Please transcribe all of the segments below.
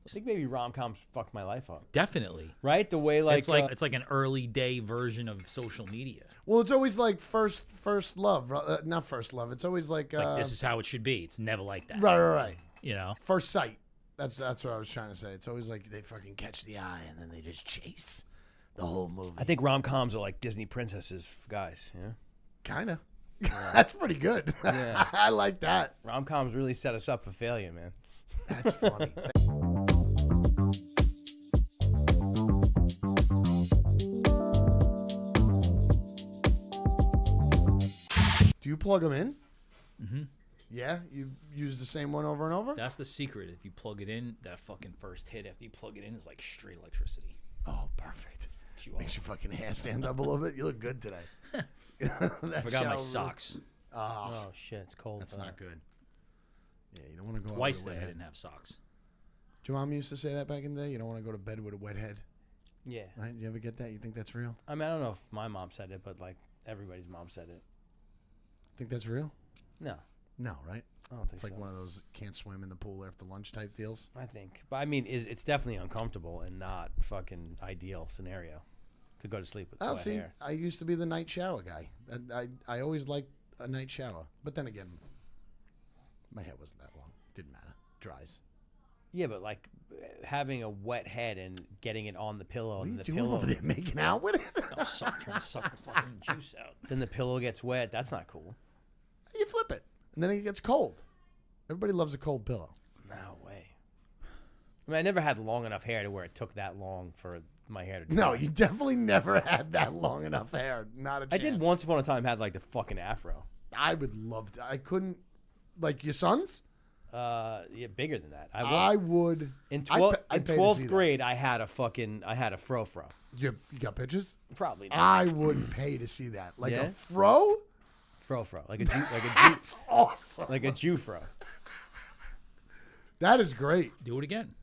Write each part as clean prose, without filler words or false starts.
I think maybe rom-coms fucked my life up. Definitely. Right? The way like it's like an early day version of social media. Well, it's always like first love, not first love. It's always like, It's like this is how it should be. It's never like that. right. You know, First sight. That's what I was trying to say. It's always like they fucking catch the eye and then they just chase the whole movie. I think rom-coms are like Disney princesses for guys, you know? Kind of. That's pretty good. Yeah. I like that. Rom-coms really set us up for failure, man. That's funny. Do you plug them in? Mm-hmm. Yeah? You use the same one over and over? That's the secret. If you plug it in, that fucking first hit after you plug it in is like straight electricity. Oh, perfect. Makes your fucking hair stand up a little bit. You look good today. I forgot my socks. Oh, shit. It's cold. That's not good. Yeah, you don't want to go Twice out with a that wet I head. didn't have socks. Your mom used to say that back in the day? You don't want to go to bed with a wet head? Yeah. Right? You ever get that? You think that's real? I mean, I don't know if my mom said it, but like everybody's mom said it. Think that's real? No. No, right? I don't think It's like so. one of those can't swim in the pool after lunch type deals. I think. But I mean, it's definitely uncomfortable and not fucking ideal scenario to go to sleep with wet hair. I used to be the night shower guy. I always liked a night shower. But then again, my hair wasn't that long. Didn't matter. Dries. Yeah, but like having a wet head and getting it on the pillow, What are and you the doing pillow, over there making out with it? I'm trying to suck the fucking juice out. then the pillow gets wet. That's not cool. You flip it. And then it gets cold. Everybody loves a cold pillow. No way. I mean, I never had long enough hair to where it took that long for my hair to dry. No, you definitely never had that long enough hair. Not a chance. I did once upon a time had like the fucking afro. I would love to. I couldn't. Like your sons? Yeah, bigger than that. I would. In I'd pay to 12th see that. grade, I had a fro. You got pictures? Probably not. I would pay to see that. Like Yeah? a fro? Fro, like a Jew, That's awesome. like a Jew fro. That is great. Do it again.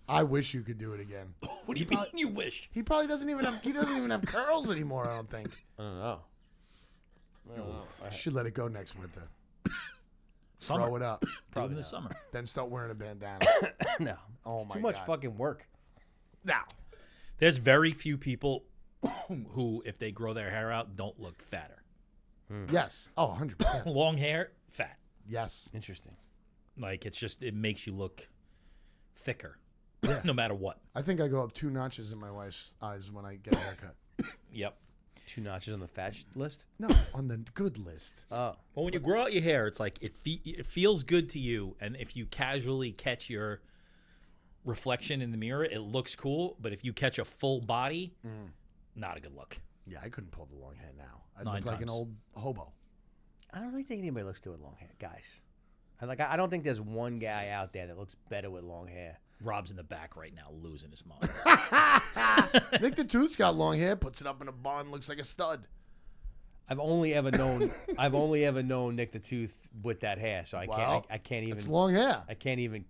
I wish you could do it again. What do you mean you wish? He probably doesn't even have. He doesn't even have curls anymore. I don't think. I don't know. I should let it go next winter. Summer. Throw it up. Probably in the summer. Then start wearing a bandana. No. Oh It's my too much God. fucking work. Now, There's very few people who, if they grow their hair out, don't look fatter. yes. Oh, 100%. Long hair, fat. Yes. Interesting. Like it makes you look thicker, Yeah. no matter what. I think I go up 2 notches in my wife's eyes when I get a haircut. Yep. 2 notches on the fat list. No, on the good list. Oh, Well, when you grow out your hair, it's like it feels good to you, and if you casually catch your reflection in the mirror, it looks cool. But if you catch a full body, not a good look. Yeah, I couldn't pull the long hair now. I'd 9 look like an times. old hobo. I don't really think anybody looks good with long hair, guys. I don't think there's one guy out there that looks better with long hair. Rob's in the back right now, losing his mind. Nick the Tooth's got long hair, puts it up in a bun, looks like a stud. I've only ever known Nick the Tooth with that hair, so I can't even. It's long hair. I can't even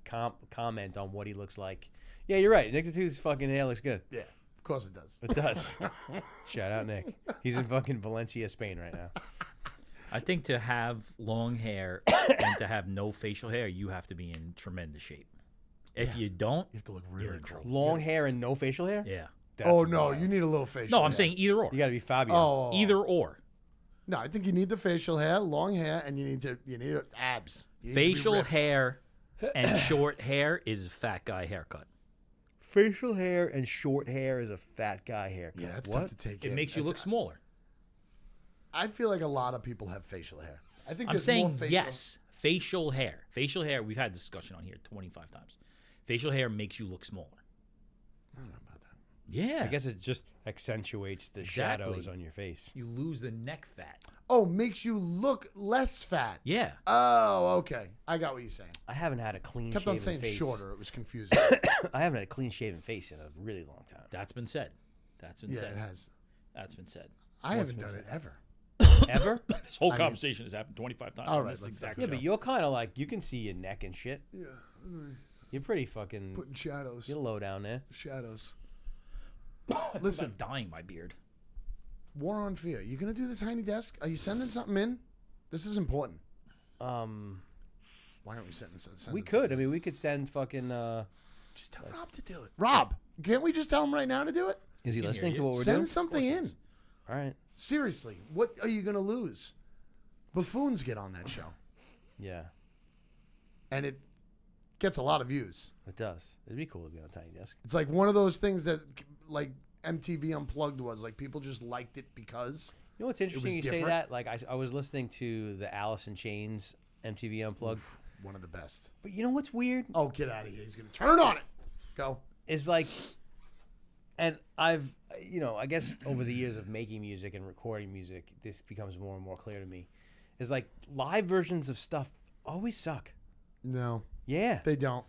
comment on what he looks like. Yeah, you're right. Nick the Tooth's fucking hair looks good. Yeah, of course it does. It does. Shout out Nick. He's in fucking Valencia, Spain right now. I think to have long hair and to have no facial hair, you have to be in tremendous shape. If you don't, You have to look you're really in cool. trouble. Long hair and no facial hair? Yeah. That's Oh no, wild. you need a little facial. No, hair. I'm saying either or. You got to be Fabio. Oh, Either or. No, I think you need the facial hair, long hair, and you need abs. You need to be Facial ripped. hair and short hair is a fat guy haircut. Facial hair and short hair is a fat guy haircut. Yeah, that's what? tough to take. It in. makes you look smaller. I feel like a lot of people have facial hair. I think I'm there's saying more facial. yes, facial hair. Facial hair, we've had discussion on here 25 times. Facial hair makes you look smaller. I don't know about that. Yeah. I guess it just accentuates the Exactly. shadows on your face. you lose the neck fat. Oh, makes you look less fat. Yeah. Oh, okay. I got what you're saying. I haven't had a clean Kept shaven on saying face. shorter. It was confusing. I haven't had a clean shaven face in a really long time. That's been said. That's been yeah, said. it has. That's been said. I haven't done it ever. Ever? This whole I mean- conversation has happened 25 times. All on right, this let's exact Yeah, show. but you're kind of like, you can see your neck and shit. Yeah, You're pretty fucking, putting shadows. you're low down there. Shadows. Listen, Listen, about dyeing my beard. War on Fear. You gonna do the tiny desk? Are you sending something in? This is important. Um, Why aren't we sending? we could. I mean, we could send fucking Just tell Rob to do it. Rob, can't we just tell him right now to do it? Is he Can listening hear to you. what we're doing? Send something in. All right. Seriously, what are you going to lose? Buffoons get on that show. Yeah, And it gets a lot of views. it does. It'd be cool to be on Tiny Desk. It's like one of those things that like MTV Unplugged was. Like people just liked it because. You know what's interesting? You say different. that. Like I was listening to the Alice in Chains MTV Unplugged. One of the best. But you know what's weird? Oh, get out of here. He's going to turn on it. Go. Is like, and I've, I guess over the years of making music and recording music, this becomes more and more clear to me. Is like live versions of stuff always suck. No, Yeah. they don't.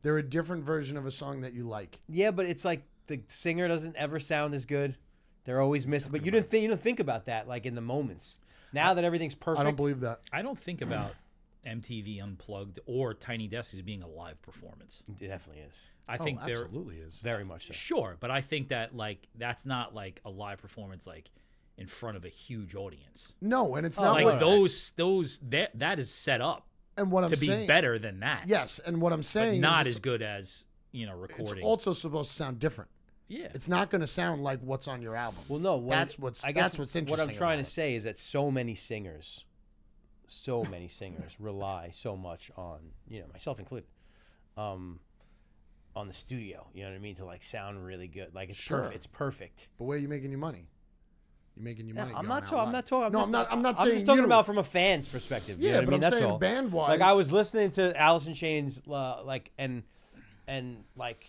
They're a different version of a song that you like. Yeah, but it's like the singer doesn't ever sound as good. They're always missing. But you don't think about that like in the moments. Now that everything's perfect. I don't believe that. I don't think about MTV Unplugged or Tiny Desk as being a live performance. It definitely is. I think they're absolutely is. Very much so. sure, but I think that like that's not like a live performance like in front of a huge audience. No, and it's not Like what, that is set up and what I'm to be saying. better than that. Yes, and what I'm but saying not is as good as it's recording. also supposed to sound different. Yeah, It's not going to sound like what's on your album. Well, no. That's what's interesting. What I'm trying about to say is that so many singers rely so much on, myself included, on the studio. You know what I mean? To like sound really good. Like it's Sure. perfect. It's perfect. But where are you making your money? You're making your money. I'm going not out talking. I'm live. not talking. No, I'm not saying I'm just talking you. about from a fan's perspective. You Yeah, know what but I mean? I'm That's saying all. band-wise. Like I was listening to Alice in Chains, and like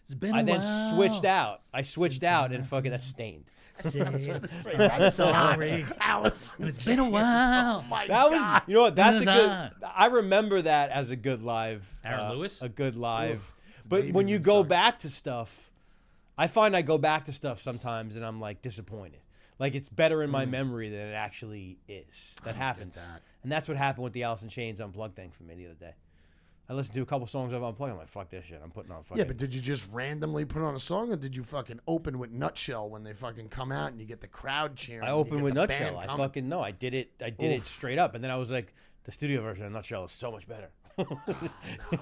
it's been I then switched out. I switched out and fucking that's Stained. That's sorry, Alice. It's been a while. Oh my That was, God. you know what? That's a good. Huzzah. I remember that as a good live. Aaron Lewis? A good live. Oof. But Name when you even go sucks. back to stuff, I find I go back to stuff sometimes and I'm like disappointed. Like it's better in my memory than it actually is. That happens. that. And that's what happened with the Alice in Chains Unplugged thing for me the other day. I listened to a couple songs of Unplugged. I'm like, fuck this shit. I'm putting on fucking. Yeah, but did you just randomly put on a song, or did you fucking open with Nutshell when they fucking come out and you get the crowd cheering? I and you opened get with the Nutshell. band I coming? fucking no. I did it. I did it straight up, and then I was like, the studio version of Nutshell is so much better.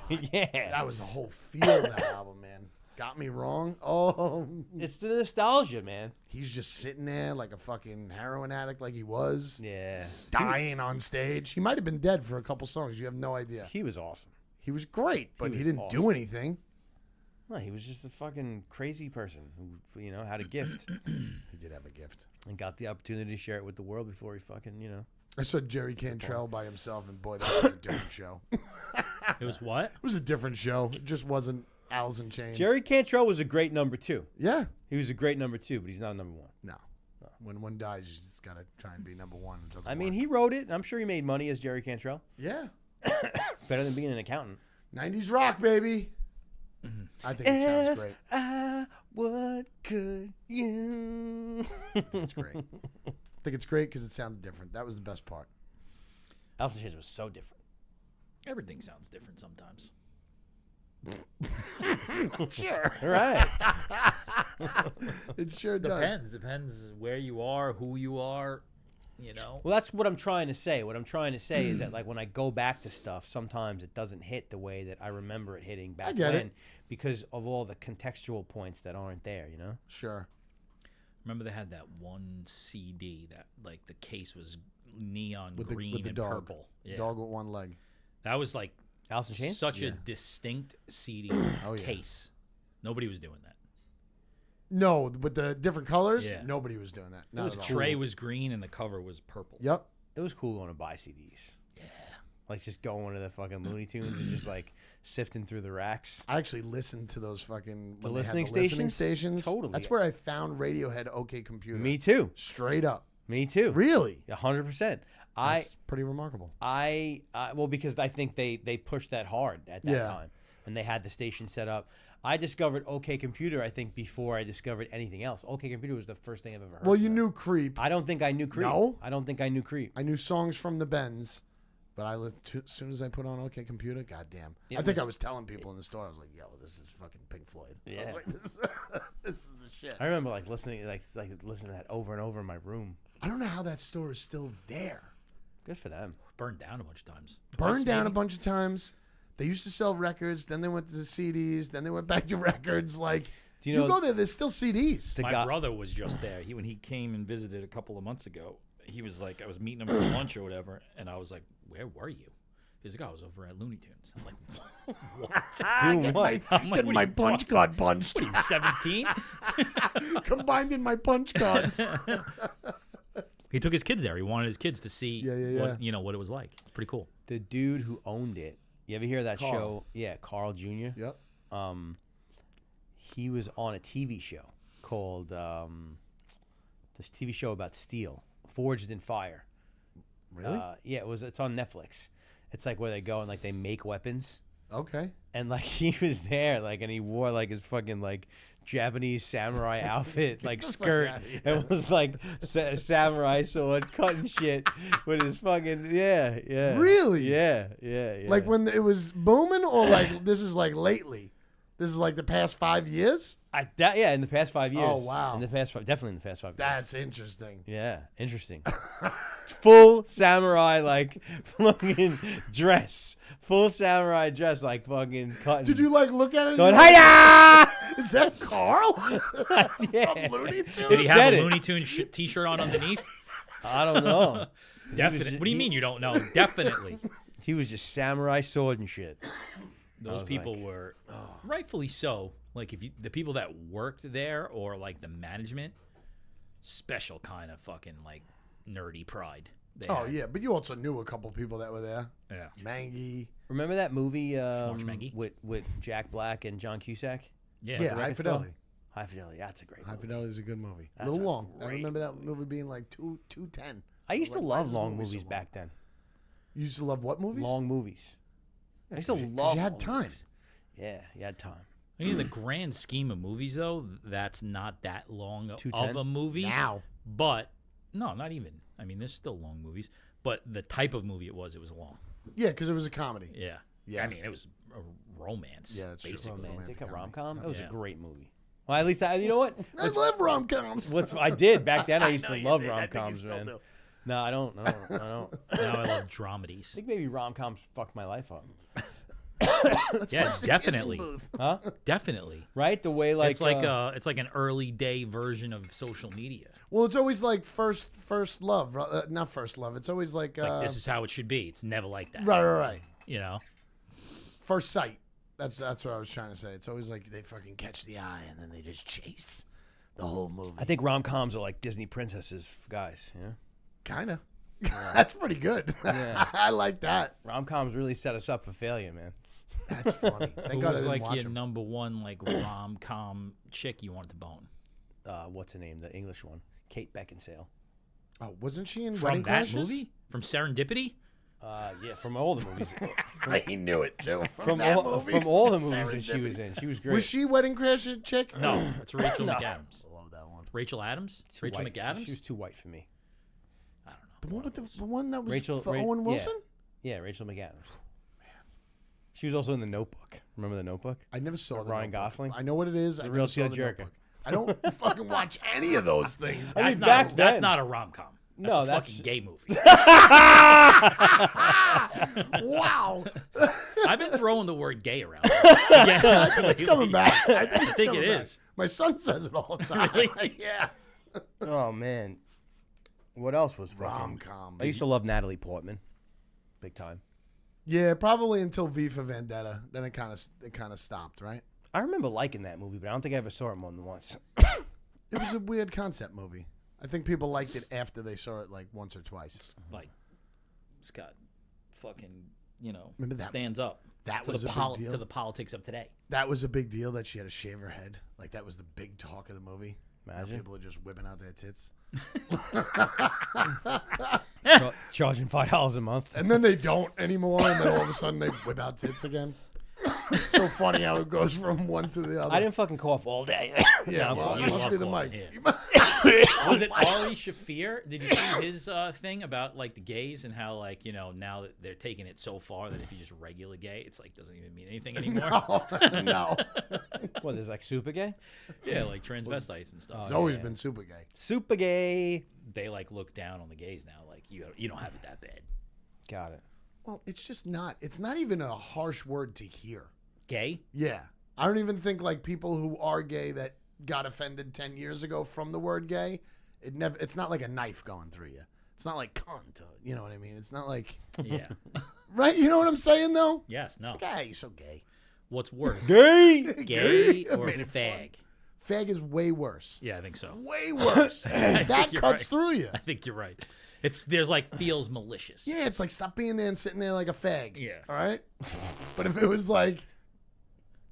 Yeah, That was the whole feel of that album, man. Got me wrong. Oh, it's the nostalgia, man. he's just sitting there like a fucking heroin addict, like he was, Yeah, dying on stage. He might have been dead for a couple songs. You have no idea. he was awesome. He was great, but he, was didn't awesome. do anything. No, he was just a fucking crazy person who, had a gift He did have a gift. and got the opportunity to share it with the world before he fucking, I saw Jerry Cantrell by himself, and boy, that was a different show. It It was what? was a different show. It just wasn't Alice in Chains. Jerry Cantrell was a great number 2. Yeah. He was a great number 2, but he's not a number 1. No. When one dies, you just gotta try and be number one. It doesn't I mean, work. he wrote it. And I'm sure he made money as Jerry Cantrell. Yeah. Better than being an accountant. 90s rock, baby. I think it sounds great. What could you? It's great. I think it's great because it sounded different. That was the best part. Alice in Chains was so different. Everything sounds different sometimes. Sure. All right. It sure does. Depends where you are, who you are. Well, that's what I'm trying to say. What I'm trying to say is that, like, when I go back to stuff, sometimes it doesn't hit the way that I remember it hitting back get then it. because of all the contextual points that aren't there, Sure. Remember they had that one CD that like the case was neon With the green and dog. purple. Yeah. Dog with one leg. That was like Alice in Chains? such a Yeah. distinct CD Oh, yeah. case. Nobody was doing that. No, with the different colors, Yeah. nobody was doing that. It Not was at all. tray was green and the cover was purple. Yep. It was cool going to buy CDs. Yeah. Like, just going to the fucking Looney Tunes and just, like, sifting through the racks. I actually listened to those fucking when they had listening stations? stations. Totally. That's where I found Radiohead OK Computer. Me too. Straight up. Me too. Really? 100%. That's pretty remarkable. Well, because I think they pushed that hard at that Yeah. time, and they had the station set up. I discovered OK Computer, I think, before I discovered anything else. OK Computer was the first thing I've ever heard. Well, you of. knew Creep. I don't think I knew Creep. No? I don't think I knew Creep. I knew songs from the Bends, but as soon as I put on OK Computer, goddamn. It I think was- I was telling people in the store, I was like, yo, this is fucking Pink Floyd. I Yeah. was like, this is the shit. I remember listening to that over and over in my room. I don't know how that store is still there. Good for them. Burned down a bunch of times. Burned Twice, down a maybe? bunch of times. They used to sell records, then they went to the CDs, then they went back to records. Like, Do you know go there, there's still CDs. My brother was just there. When he came and visited a couple of months ago, he was like, I was meeting him for lunch or whatever, and I was like, where were you? He's like, I was over at Looney Tunes. I'm like, what? Doing what? Getting my punch card punched. 17? Combined in my punch cards. He took his kids there. He wanted his kids to see Yeah. what it was like. It's pretty cool. The dude who owned it. You ever hear that Carl. show? Yeah, Carl Jr. Yep. He was on a TV show called this TV show about steel, Forged in Fire. Really? Yeah, it's on Netflix. It's like where they go and like they make weapons. Okay. And like he was there, like, and he wore like his fucking like Japanese samurai outfit, like skirt, and was like samurai sword cutting shit with his fucking yeah. Really? Yeah. Like when it was booming, or like this is like lately? This is like the past 5 years? In the past 5 years. Oh, wow. Definitely in the past 5 years. That's interesting. Yeah, interesting. Full samurai like fucking dress. Full samurai dress, like fucking cutting. Did you like look at it? Going, and hiya! Is that Carl? Yeah. From Looney Tunes? Did he said have a it. Looney Tunes T-shirt on underneath? I don't know. Definitely. What do you mean you don't know? Definitely. He was just samurai sword and shit. Those people were rightfully so. Like the people that worked there, or like the management, special kind of fucking like nerdy pride. Oh yeah, but you also knew a couple people that were there. Yeah. Mangy. Remember that movie Schmarshmangy? with Jack Black and John Cusack? Yeah. Yeah, High Fidelity. High Fidelity. That's a great High movie. Fidelity is a good movie. That's a little a long. I great remember that movie being like 210. I used to Like, why love is this long movie so movies long? back then. You used to love what movies? Long movies. I used to 'cause you love. had long time. movies. Yeah, you had time. I mean, in the grand scheme of movies, though, that's not that long of 210? a movie. Now. But, no, not even. I mean, there's still long movies. But the type of movie it was long. Yeah, because it was a comedy. Yeah. Yeah. I mean, it was a romance. Yeah, that's true. basically. Romantic, a comedy. rom-com. It was a Yeah. great movie. Well, at least you know what? I love rom-coms. I did back then. I used know to you love did. I think you rom-coms, still man. do. No, I don't. I don't. Now I love I dramedies. think maybe rom-coms fucked my life up. Yeah, definitely. Huh? Definitely. Right? The way like it's like an early day version of social media. Well, it's always like first love, not first love. It's always like, It's like this is how it should be. It's never like that. right. You know? First sight. That's what I was trying to say. It's always like they fucking catch the eye and then they just chase the whole movie. I think rom-coms are like Disney princesses for guys. Yeah. Kind of. That's pretty good. Yeah. I like that. Rom-coms really set us up for failure, man. That's funny. Thank Who God I was didn't like watch your them. number one like rom-com chick you wanted to bone? What's her name? The English one, Kate Beckinsale. Oh, wasn't she in From Wedding that Crashers? movie? From Serendipity? Yeah, from all the movies. He knew it too. from all the movies that she was in. She was great. Was she Wedding Crasher chick? No, it's Rachel McAdams. I love that one. Rachel Adams? Too Rachel white. McAdams? She was too white for me. I don't know. The one with the one that was Rachel- for Ra- Owen yeah. Wilson? Yeah, Rachel McAdams. She was also in The Notebook. Remember The Notebook? I never saw With the Ryan Notebook. Gosling? I know what it is. I The never real saw Tearjerker. Notebook. I don't fucking watch any of those things. I mean, That's back not, then. that's not a rom-com. That's No, a that's- fucking gay movie. Wow. I've been throwing the word gay around. I think it's coming back. I think, it's think coming it back. is. My son says it all the time. Really? Yeah. Oh, man. What else was fucking... Rom-com. I used to love Natalie Portman. Big time. Yeah, probably until V for Vendetta. Then it kind of stopped, right? I remember liking that movie, but I don't think I ever saw it more than once. It was a weird concept movie. I think people liked it after they saw it like once or twice. Like, Scott fucking, Remember that- stands up that to was the a big deal. to the politics of today. That was a big deal that she had to shave her head. Like that was the big talk of the movie. Now Imagine. people are just whipping out their tits. Charging $5 a month. And then they don't anymore, and then all of a sudden they whip out tits again. It's so funny how it goes from one to the other. I didn't fucking cough all day. Yeah, well, You it must love be the coughing, mic. Was it Ari Shafir? Did you see his thing about like the gays and how like now that they're taking it so far that if you just regular gay, it's like doesn't even mean anything anymore. No. What, there's like super gay? Yeah, like transvestites and stuff. It's always been super gay. Super gay. They like look down on the gays now. Like you don't have it that bad. Got it. Well, it's just not. It's not even a harsh word to hear. Gay? Yeah. I don't even think like people who are gay that got offended 10 years ago from the word gay, it's not like a knife going through you. It's not like cunt. You know what I mean? It's not like... Yeah. Right? You know what I'm saying, though? Yes, no. It's like, hey, you're so gay. What's worse? Gay. Gay or Made it fag? Fag is way worse. Yeah, I think so. Way worse. That you're cuts right. through you. I think you're right. There's like feels malicious. Yeah, it's like stop being there and sitting there like a fag. Yeah. All right? But if it was like,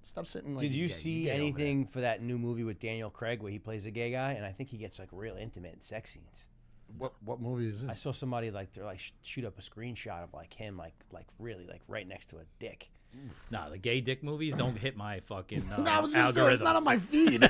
stop sitting like Did you gay. see You're gay over anything for that new movie with Daniel Craig where he plays a gay guy? And I think he gets like real intimate in sex scenes. there. What movie is I this? saw somebody like they're like shoot up a screenshot of like him like really like right next to a dick. Nah, the gay dick movies don't hit my fucking No, I was gonna say algorithm. it's not on my feed.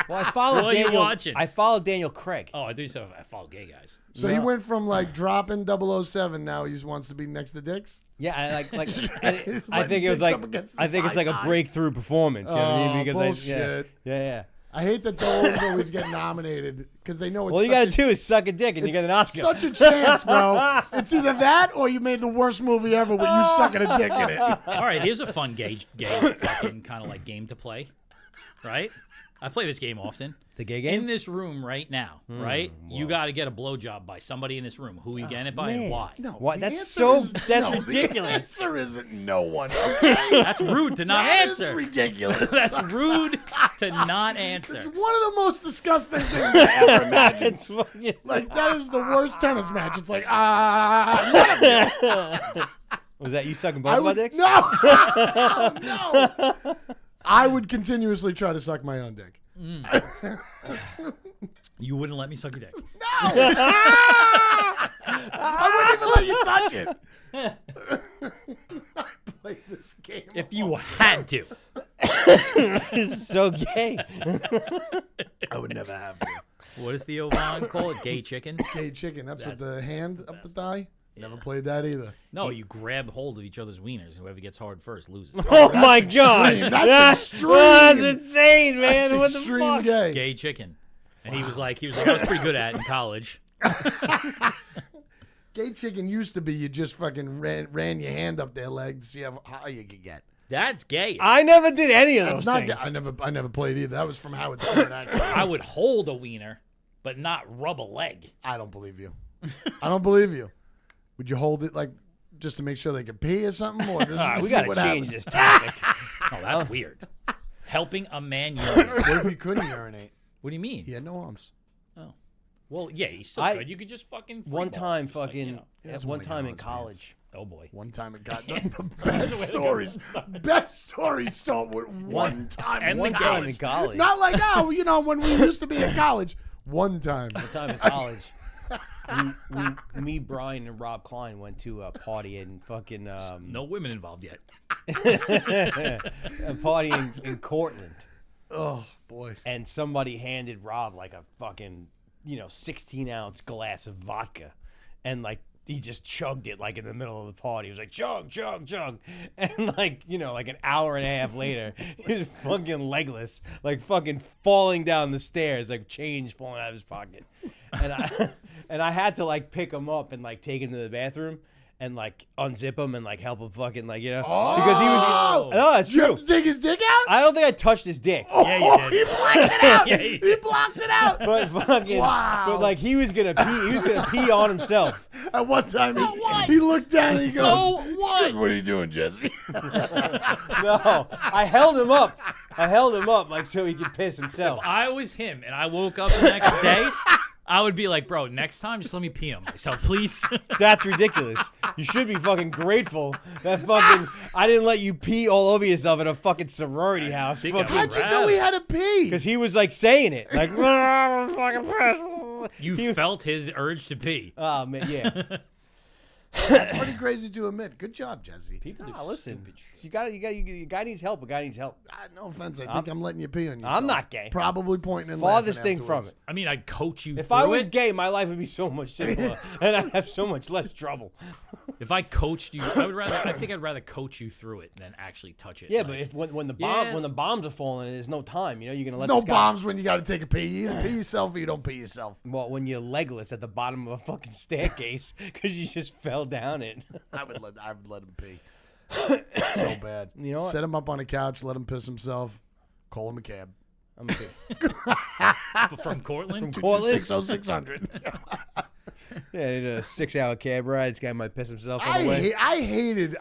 Well, I followed What are you Daniel. watching? I followed Daniel Craig. Oh, I do so. I follow gay guys. So he went from like dropping 007. Now he just wants to be next to dicks. Yeah, I like He's I think letting it was dicks like up against the I think it's like a side. breakthrough performance. You know what I mean? Because bullshit. yeah. I hate that those always get nominated because they know it's All you such gotta do is suck a dick and you get an Oscar. Such a chance, bro. It's either that or you made the worst movie ever with you sucking a dick in it. All right, here's a fun gay fucking kind of like game to play, right? I play this game often. The gay game? In this room right now, right? You got to get a blowjob by somebody in this room. Who are you getting it by and man. why? No, What? the That's answer so is that's no, ridiculous. The answer isn't no one. Okay, That's rude to not that is answer. ridiculous. That's rude to not It's answer. one of the most disgusting things I ever imagined. It's fucking Like that is the worst tennis match. It's like Was that you sucking both of my dicks? No, no. I would continuously try to suck my own dick. You wouldn't let me suck your dick. No, I wouldn't even let you touch it. I play this game. If you had to. This is so gay. I would never have to. What does Theo Von call it? Gay chicken? Gay chicken. That's with That's the hand up the best. thigh. Never played that either. No, you grab hold of each other's wieners. Whoever gets hard first loses. Oh my god. extreme. That's extreme. That's insane, man. That's What the extreme fuck? gay. Gay chicken. And he was like, I was pretty good at it in college. Gay chicken used to be you just fucking ran your hand up their leg to see how high you could get. That's gay. I never did any of those It's not. things. I never played either. That was from Howard Stern. Actually, I would hold a wiener, but not rub a leg. I don't believe you. I don't believe you. Would you hold it like just to make sure they could pee or something? Or We gotta change this topic. Oh, that's weird. Helping a man urinate. What if he couldn't urinate? What do you mean? He had no arms. Oh. Well, yeah, he's still I- good. You could just fucking One freeball, time, just like, fucking, you know. that's one one of time in God's college. Oh boy. One time it got the best stories. Best stories start with one time. And One the time in gays. college. Not like how when we used to be in college. One time. One time in college. Me, Brian, and Rob Klein went to a party in fucking No women involved yet. a party in Cortland, Oh boy. and somebody handed Rob like a fucking 16-ounce glass of vodka, and like he just chugged it like in the middle of the party. He was like chug, chug, chug, and like an hour and a half later, he was fucking legless, like fucking falling down the stairs, like change falling out of his pocket, and I had to like pick him up and like take him to the bathroom and like unzip him and like help him fucking because he was. No, that's Did you true. have to take his dick out? I don't think I touched his dick. Yeah, you He did. blocked it out. Yeah, you He did. blocked it out. But fucking, Wow. but like he was gonna pee. He was gonna pee on himself. At one time, he looked down and he goes, So what? What are you doing, Jesse? No, I held him up. Like so he could piss himself. If I was him and I woke up the next day, I would be like, bro, next time just let me pee on myself, please. That's ridiculous. You should be fucking grateful that fucking I didn't let you pee all over yourself at a fucking sorority house. think I How'd you know he had to pee? Because he was like saying it, like fucking piss. You felt his urge to pee. Oh man, yeah. That's pretty crazy to admit. Good job, Jesse. People listen. You guy needs help. A guy needs help. No offense. I think I'm letting you pee on yourself. I'm not gay. Probably pointing and Farthest laughing thing from afterwards. it. I mean, I'd coach you If through I was it. gay, my life would be so much simpler, and I'd have so much less trouble. If I coached you, I think I'd rather coach you through it than actually touch it. Yeah, Like, but if when the Yeah. bombs are falling, there's no time. You're gonna let No this guy. bombs when you got to take a pee. You either pee yourself or you don't pee yourself. Well, when you're legless at the bottom of a fucking staircase because you just fell fell down it. I would let him pee. So bad. You know what? Set him up on a couch, let him piss himself, call him a cab. I'm gonna From Cortland? From Cortland? 600. Yeah, I did a 6-hour cab ride. This guy might piss himself on the way. I hated,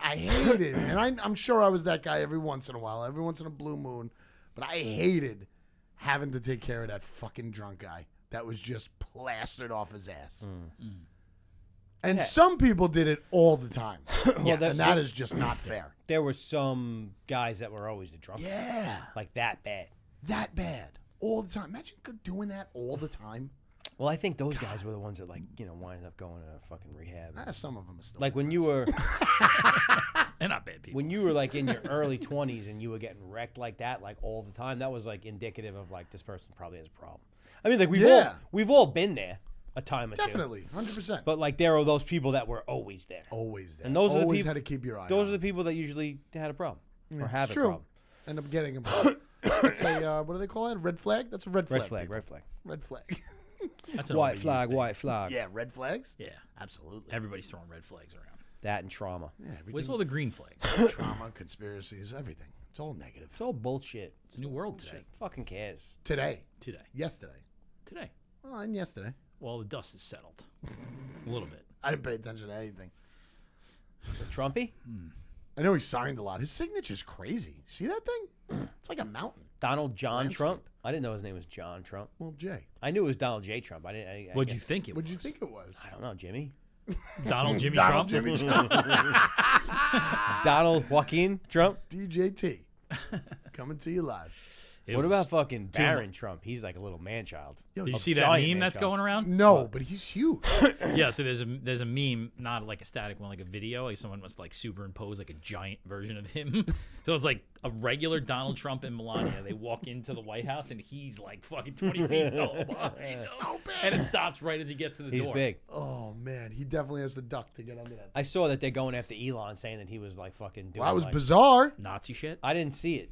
and I'm sure I was that guy every once in a while, every once in a blue moon, but I hated having to take care of that fucking drunk guy that was just plastered off his ass. And some people did it all the time. And that is just not fair. There were some guys that were always the drunk. Yeah. Like that bad. That bad. All the time. Imagine doing that all the time. Well, I think those guys were the ones that, like, you know, winded up going to fucking rehab. Some of them are still Like when you were, They're not bad people. when you were like in your early 20s and you were getting wrecked like that, like all the time, that was like indicative of like this person probably has a problem. I mean, like we've all been there a time or two. Definitely, 100%. But like there are those people that were always there. Always there. And those are the always people had to keep your eye on. Those are the people that usually had a problem or have It's a true. problem. End up getting a problem. It's a, what do they call it? Red flag? That's a red flag. Red flag, people. red flag. Red flag. That's an White overused flag, thing. white flag. Yeah, red flags? Yeah. Absolutely. Everybody's throwing red flags around. That and trauma. Yeah, Where's everything. all the green flags? Trauma, conspiracies, everything. It's all negative. It's all bullshit. It's a new world today. Fucking cares. Today. Today. Yesterday. Today. Oh, and yesterday. Well, the dust is settled. A little bit. I didn't pay attention to anything. For Trumpy? I know he signed a lot. His signature's crazy. See that thing? It's like a mountain. Donald John Landscape. Trump? I didn't know his name was John Trump. Well, Jay. I knew it was Donald J. Trump. I didn't. I What'd you guess- think it What'd was? you think it was? I don't know, Jimmy. Donald Jimmy Donald Trump? Jimmy Trump. Donald Joaquin Trump? DJT. Coming to you live. It What was about fucking much. Baron Trump? He's like a little man child. Yo, Did you a see that giant meme man that's child. going around? No, but he's huge. Yeah, so there's a meme, not like a static one, like a video. Like someone must like superimpose like a giant version of him. So it's like a regular Donald Trump and Melania. They walk into the White House and he's like fucking 20 feet tall. He's so big. And it stops right as he gets to the He's door. big. Oh, man. He definitely has the duck to get under that. I saw that they're going after Elon, saying that he was like fucking doing. Well, that was like, bizarre. Nazi shit. I didn't see it.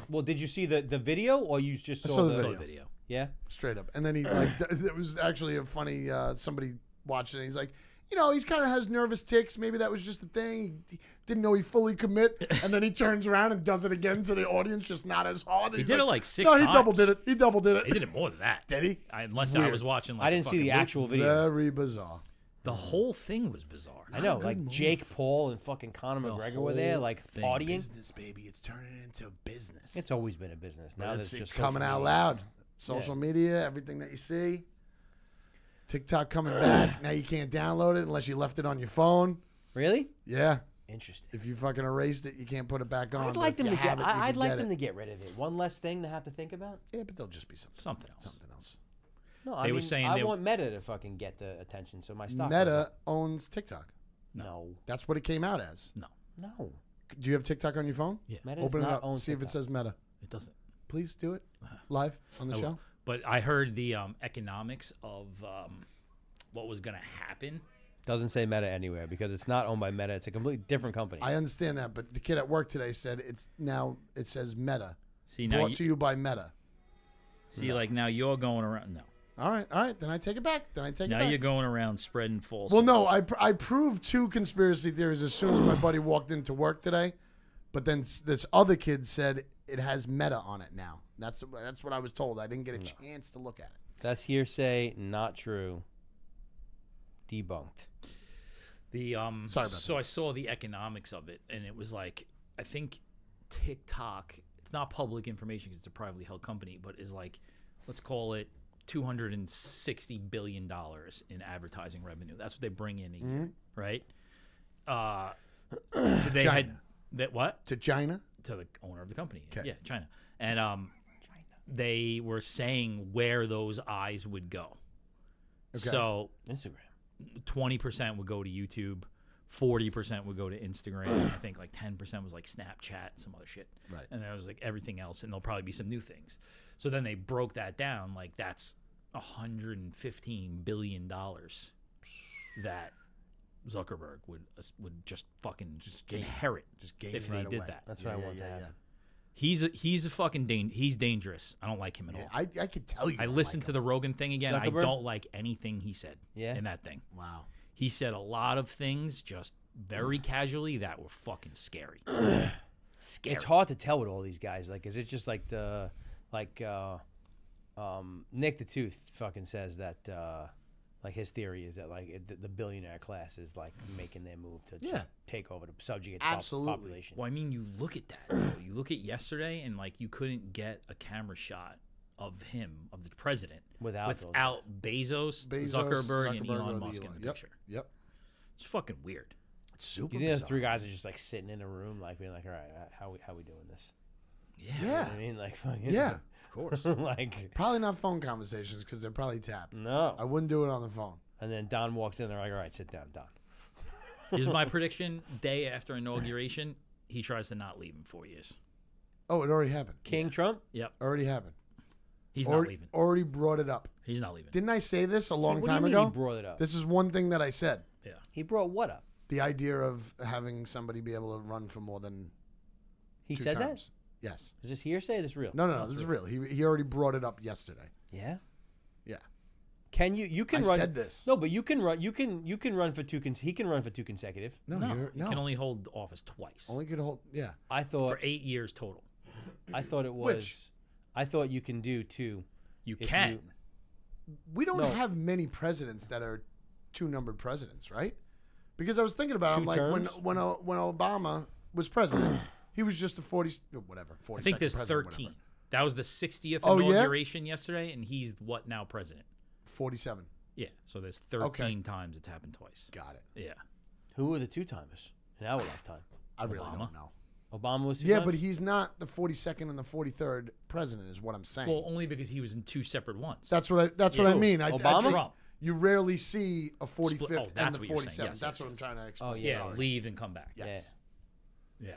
Well, did you see the video or you just saw, saw the I saw video. the video. Yeah. Straight up. And then he, like, it was actually a funny, somebody watched it and he's like, you know, he's kind of has nervous tics. Maybe that was just a thing. He didn't know he fully commit. And then he turns around and does it again to the audience, just not as hard. He did it like 6 No, times. he double did it. He double did it. He did it more than that. Did he? Unless I Weird. was watching like I didn't see the fucking actual video. Very bizarre. The whole thing was bizarre. I know, good like move. Jake Paul and fucking Conor McGregor were there, whole like thing. partying. Business, baby. It's turning into business. It's always been a business. Now it's there's just coming social out media. loud. Social media, everything that you see. TikTok coming back. Now you can't download it unless you left it on your phone. Really? Yeah. Interesting. If you fucking erased it, you can't put it back on. I'd but like if them you to get. have it, you I'd can like get them it. to get rid of it. One less thing to have to think about. Yeah, but there'll just be Something else. something else. No, I They mean, were saying I they- want Meta to fucking get the attention, so my stock. Meta owns TikTok. No, That's what it came out as. No, no. Do you have TikTok on your phone? Yeah. Meta Open does it not up. own See if it TikTok. says Meta. it doesn't. Please do it live on the I will. show. But I heard the economics of what was going to happen. Doesn't say Meta anywhere because it's not owned by Meta. It's a completely different company. I understand that, but the kid at work today said it says Meta. See now, Brought to you by Meta. like now you're going around. No, All right. Then I take it back. now you're going around spreading false. Well, no, I proved 2 conspiracy theories as soon as my buddy walked into work today. But then this other kid said it has Meta on it now. That's what I was told. I didn't get a chance to look at it. That's hearsay, not true. Debunked. The Sorry about so I saw the economics of it, and it was like I think TikTok. It's not public information because it's a privately held company, but is like let's call it $260 billion in advertising revenue. That's what they bring in a year, right? So they had China. that what To China? to the owner of the company, 'Kay. yeah, China, and they were saying where those eyes would go. Okay. So Instagram. 20% would go to YouTube, 40% would go to Instagram. I think like 10% was like Snapchat, some other shit. Right. And there was like everything else, and there'll probably be some new things. So then they broke that down. Like that's $115 billion that Zuckerberg would just fucking inherit Just gain if right they did away. that. That's what I want to happen. He's a fucking he's dangerous. I don't like him at all. I could tell you. I listened to the Rogan thing again. I Zuckerberg? don't like anything he said Yeah? in that thing. Wow. he said a lot of things just very casually that were fucking scary. Scary. It's hard to tell with all these guys. Like, is it just like Nick the Tooth fucking says that like his theory is that like the billionaire class is like making their move to just take over the subjugate the population. Well, I mean, you look at that. Though. You look at yesterday, and like you couldn't get a camera shot of him, of the president, without Bezos, Zuckerberg, and Elon Musk in the picture. Yep. It's fucking weird. It's super. You think those three guys are just like sitting in a room, like being like, all right, how we doing this? Yeah. You know what I mean, like fucking. Yeah. Of course. Like probably not phone conversations because they're probably tapped. No. I wouldn't do it on the phone. And then Don walks in. They're like, all right, sit down, Don. Here's my prediction: day after inauguration, he tries to not leave in 4 years. Oh, it already happened. King Trump? Yep. Already happened. He's not leaving. Already brought it up. He's not leaving. Didn't I say this a long What do you time mean ago? He brought it up. This is one thing that I said. Yeah. He brought what up? The idea of having somebody be able to run for more than He 2 said terms. Yes. that? Is this hearsay? Or is this real? No. This is real. He already brought it up yesterday. Yeah. Yeah. Can you can I run? said this. No, but you can run. You can run for two. He can run for 2 consecutive. No, You can only hold office twice. only could hold. Yeah. I thought. For 8 years total. I thought it was. Which? I thought you can do 2. You if can. We don't No. have many presidents that are 2-numbered presidents, right? Because I was thinking about it, 2 I'm like terms? when Obama was president, he was just a 40 whatever. I think there's 42nd 13. That was the 60th Oh, yeah? inauguration yesterday, and he's what now president? 47. Yeah. So there's 13 Okay. times it's happened twice. Got it. Yeah. Who were the 2-timers in our lifetime? I really Obama. don't know. Obama was 2 Yeah, times? but he's not the 42nd and the 43rd president, is what I'm saying. Well, only because he was in 2 separate ones. That's what I Who? mean. Obama? think Trump. you rarely see a 45th Oh, that's and the what you're saying. 47th. Yes, That's yes, what I'm yes. trying to explain. Oh, Yeah. Sorry. Leave and come back. Yes. Yeah.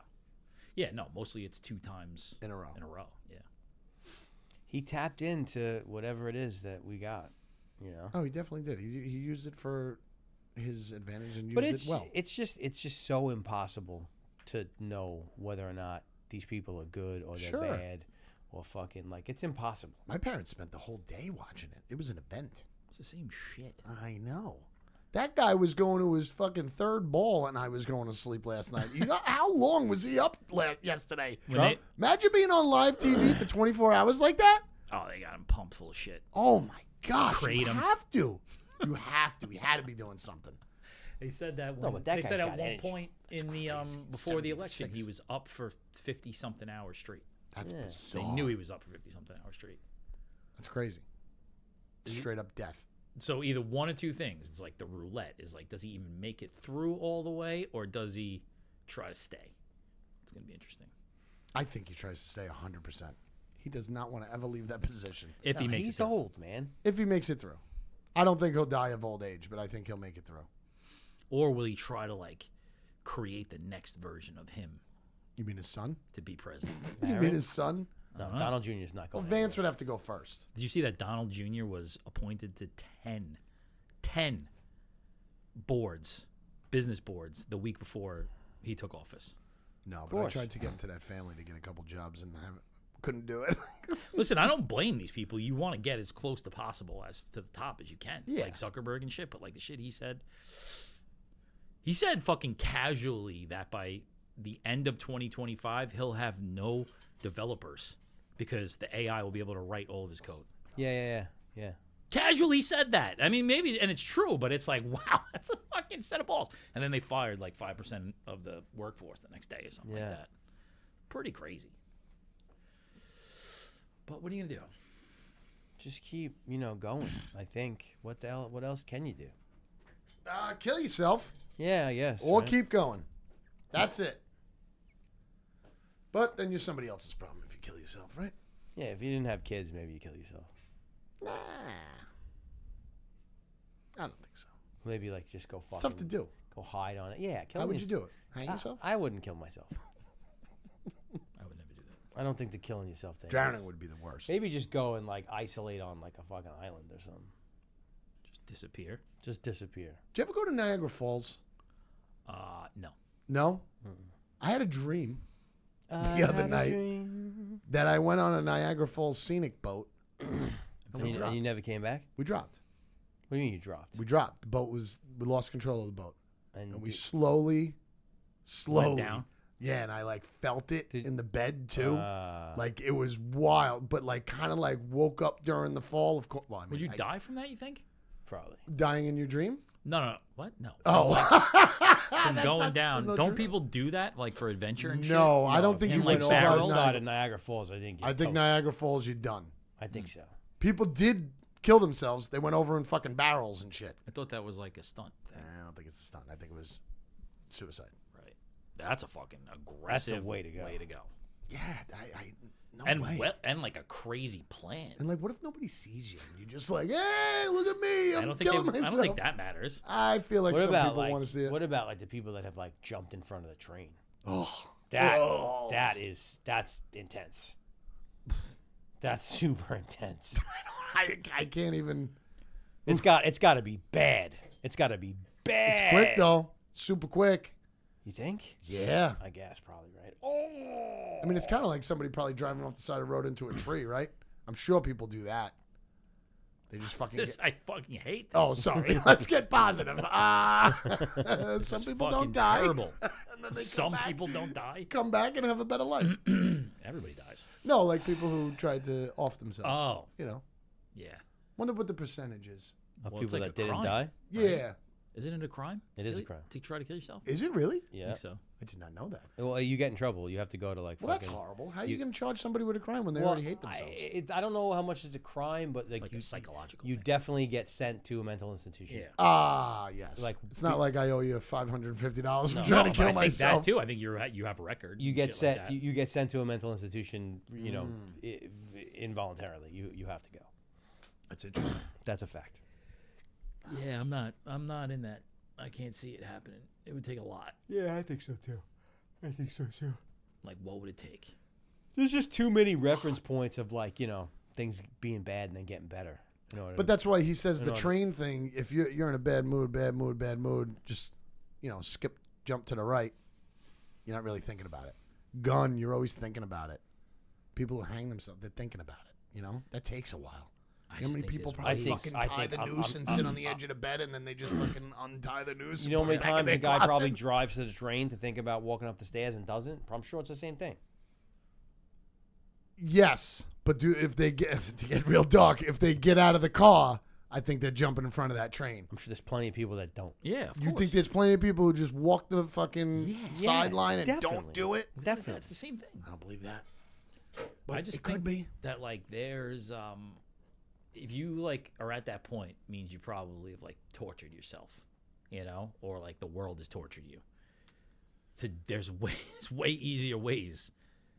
Yeah. No. Mostly it's 2 times In a row. Yeah. he tapped into whatever it is that we got. You know. Oh, he definitely did. He used it for his advantage and used But it well. it's just so impossible to know whether or not these people are good or they're Sure. bad or fucking like it's impossible. My parents spent the whole day watching it. It was an event. It's the same shit. I know. That guy was going to his fucking 3rd ball, and I was going to sleep last night. You know how long was he up yesterday? Trump? Imagine being on live TV for 24 hours like that. Oh, they got him pumped full of shit. Oh my gosh! Crate You him. have to. You have to. He had to be doing something. They said that No, but that they guy's said at got one energy. point in the crazy. before the election 76. he was up for 50 something hours straight. That's Yeah. bizarre. They knew he was up for 50 something hours straight. That's crazy. Straight up death. So either one of 2 things. It's like the roulette is like, does he even make it through all the way, or does he try to stay? It's gonna be interesting. I think he tries to stay 100%. He does not want to ever leave that position. If he No, makes he's it through. old, man. If he makes it through, I don't think he'll die of old age, but I think he'll make it through. Or will he try to like create the next version of him You mean his son? to be president? You mean his son? No, Uh-huh. Donald Jr. is not Well, going. Vance would have to go first. Did you see that Donald Jr. was appointed to 10 boards, business boards, the week before he took office? No, but I course. tried to get into that family to get a couple jobs and couldn't do it. Listen, I don't blame these people. You want to get as close to possible as to the top as you can. Yeah. Like Zuckerberg and shit, but like the shit he said fucking casually that by the end of 2025, he'll have no developers because the AI will be able to write all of his code. Yeah. Casually said that. I mean, maybe, and it's true, but it's like, wow, that's a fucking set of balls. And then they fired like 5% of the workforce the next day or something like Yeah. that. Pretty crazy. But what are you gonna do? Just keep, going. I think. What the hell? What else can you do? Kill yourself Yeah, I guess. or right? keep going. That's it. But then you're somebody else's problem if you kill yourself, right? Yeah, if you didn't have kids, maybe you kill yourself. Nah. I don't think so. Maybe like just go fucking. It's tough to do. Go hide on it. Yeah, kill How would you do it? Hang yourself? I wouldn't kill myself. I would never do that. I don't think the killing yourself thing. Drowning is- would be the worst. Maybe just go and like isolate on like a fucking island or something. Just disappear. Just disappear. Did you ever go to Niagara Falls? No. No? I had a dream the other night that I went on a Niagara Falls scenic boat. And you never came back? We dropped. What do you mean you dropped? We dropped. We lost control of the boat. And we did- slowly Went down. Yeah, and I like felt it Did- in the bed too. Ah. Like it was wild, but like kind of like woke up during the fall. Of course, well, I mean, Would you die from that? You think? Probably. dying in your dream? No. What? No. Oh, From That's going not down. in the Don't dream. people do that like for adventure and shit? No, I don't think in you like went barrels? over Outside Niagara. of Niagara Falls, I think. I think Niagara Falls, you're done. I think so. People did kill themselves. They went over in fucking barrels and shit. I thought that was like a stunt thing. I don't think it's a stunt. I think it was suicide. Right. That's a fucking aggressive way to go. Yeah, I no And way. and like a crazy plan. And like, what if nobody sees you? And you're just like, hey, look at me. I I'm don't think killing myself. I don't think that matters. I feel like What some about people like want to see it. what about like the people that have like jumped in front of the train? Oh, That's intense. That's super intense. I can't even. It's got to be bad. It's got to be bad. It's quick though. Super quick. You think? Yeah. I guess probably right. Oh. I mean, it's kind of like somebody probably driving off the side of the road into a tree, right? I'm sure people do that. They just fucking. I fucking hate this. Oh, sorry. Let's get positive. Some people Fucking don't die. Terrible. And then they Some people don't die. come back and have a better life. Everybody dies. No, like people who tried to off themselves. Oh. You know. Yeah. Wonder what the percentage is. Of Well, it's people like that a didn't crime. die? Yeah. Isn't it a crime? It is a crime. To try to kill yourself? Is it really? I Yeah. think so. I did not know that. Well, you get in trouble. You have to go to like. Well, that's fucking- horrible. How are you going to charge somebody with a crime when they already hate themselves? I don't know how much it's a crime, but like Like you, a psychological you thing. definitely get sent to a mental institution. Yeah. Yes. Like, it's not like I owe you $550 for No, trying to but kill I think myself. that too. I think you have a record. You and get shit sent. Like that. You get sent to a mental institution. You know, involuntarily. You have to go. That's interesting. That's a fact. Yeah, I'm not in that. I can't see it happening. It would take a lot. Yeah, I think so too. Like, what would it take? There's just too many reference points of like things being bad and then getting better. You know what I But mean? that's why he says the know. train thing. If you're in a bad mood, just jump to the right. You're not really thinking about it. Gun, you're always thinking about it. People who hang themselves, they're thinking about it. You know, that takes a while. I How just many think people there's probably ways- fucking I tie think the I'm- noose I'm- and sit on the edge of the bed and then they just fucking untie the noose? You know how and many put it back in times their a guy probably closet? drives to the train to think about walking up the stairs and doesn't? I'm sure it's the same thing. Yes, but if they get to get real dark, if they get out of the car, I think they're jumping in front of that train. I'm sure there's plenty of people that don't. Yeah, of You course. think there's plenty of people who just walk the fucking sideline and definitely. don't do it? Definitely. That's the same thing. I don't believe that. But I just it could think be. that like there's if you like are at that point means you probably have like tortured yourself, or like the world has tortured you. There's way easier ways.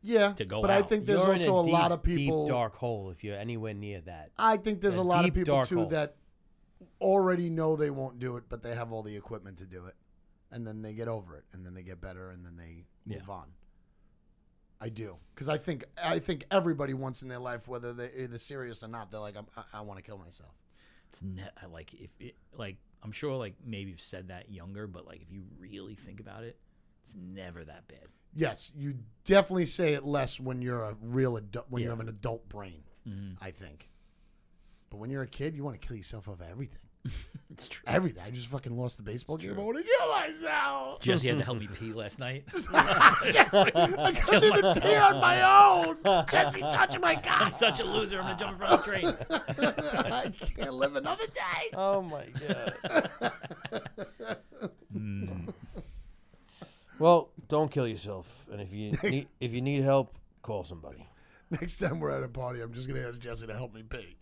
Yeah, to go but I out. think there's You're in also a deep, lot of people. deep dark hole if you're anywhere near that. I think there's A a lot of deep, people dark too hole. that already know they won't do it, but they have all the equipment to do it, and then they get over it, and then they get better, and then they move on. I do, because I think everybody once in their life, whether they're either serious or not, they're like, I want to kill myself. It's like if it like I'm sure like maybe you've said that younger, but like if you really think about it, it's never that bad. Yes, you definitely say it less when you're a real adult, when you Yeah. have an adult brain. I think, but when you're a kid, you want to kill yourself over everything. It's true. Everything. I just fucking lost the baseball game. I true. want to kill myself. Jesse had to help me pee last night. I couldn't even pee on my own. Jesse, touch my I'm cock. such a loser. I'm gonna jump in front of the train. I can't live another day. Oh my god. Well, don't kill yourself, and if you need help, call somebody. Next time we're at a party, I'm just gonna ask Jesse to help me pee.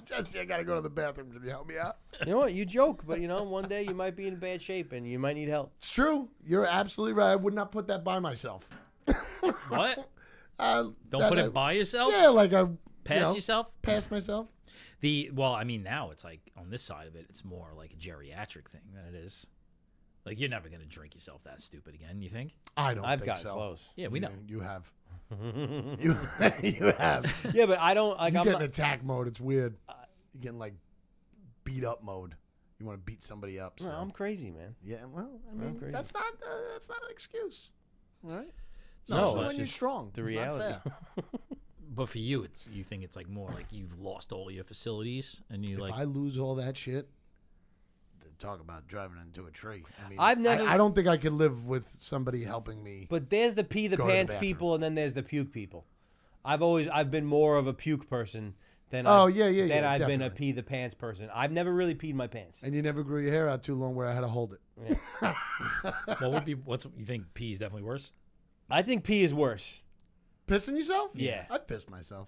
Jesse, I gotta go to the bathroom. Can you help me out? You know what? You joke, but one day you might be in bad shape and you might need help. It's true. You're absolutely right. I would not put that by myself. What? Don't That put I- it by yourself. Yeah, like I Pass yourself. Pass myself. Well, I mean, now it's like on this side of it, it's more like a geriatric thing than it is. Like you're never gonna drink yourself that stupid again. You think? I don't. I've think gotten so. close. Yeah, we know. You have. you have. Yeah, but I don't like. You I'm get not, in attack mode. It's weird. You get in like beat up mode. You want to beat somebody up. no, So. I'm crazy, man. Yeah. Well, I mean, crazy. that's not an excuse. All right. No, Especially it's when you're just strong. the It's reality. Not fair. But for you, you think it's like more like you've lost all your facilities and you If like. I lose all that shit, talk about driving into a tree. I mean, I've never. I don't think I could live with somebody helping me. But there's the pee the Go to the pants bathroom. people, and then there's the puke people. I've been more of a puke person than Oh, I've, yeah, than I've been a definitely. pee the pants person. I've never really peed my pants. And you never grew your hair out too long where I had to hold it. What's you think? Pee is definitely worse. I think pee is worse. Pissing yourself? Yeah. I've pissed myself.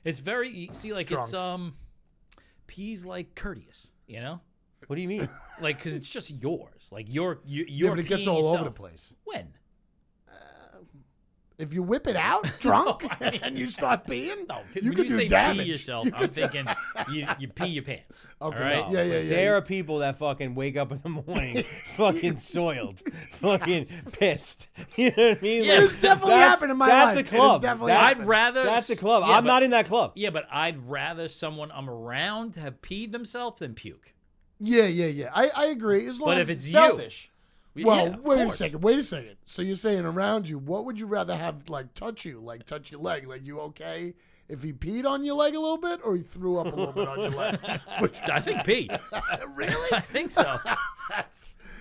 It's very see like Drunk. it's pee's like courteous, you know, What do you mean? like because it's just yours. Like you're Yeah, but it gets peeing all over yourself. the place. When? If you whip it out drunk I mean- and you start peeing, No, you when could you do say damage. pee yourself, I'm thinking you pee your pants. Okay. All right. No. Yeah, yeah, yeah. There are people that fucking wake up in the morning fucking soiled, fucking pissed. You know what I mean? Yeah, Like, it's definitely that's- happened in my that's life. a club. It has definitely That's- happened. I'd rather. That's a club. Yeah, I'm but- not in that club. Yeah, but I'd rather someone I'm around have peed themselves than puke. Yeah. I agree. As long But as if it's Selfish. well, yeah, of wait a course. second. Wait a second. So you're saying around you, what would you rather have like touch you, like touch your leg? Like you okay if he peed on your leg a little bit or he threw up a little bit on your leg? Which, I think pee. really? I think so.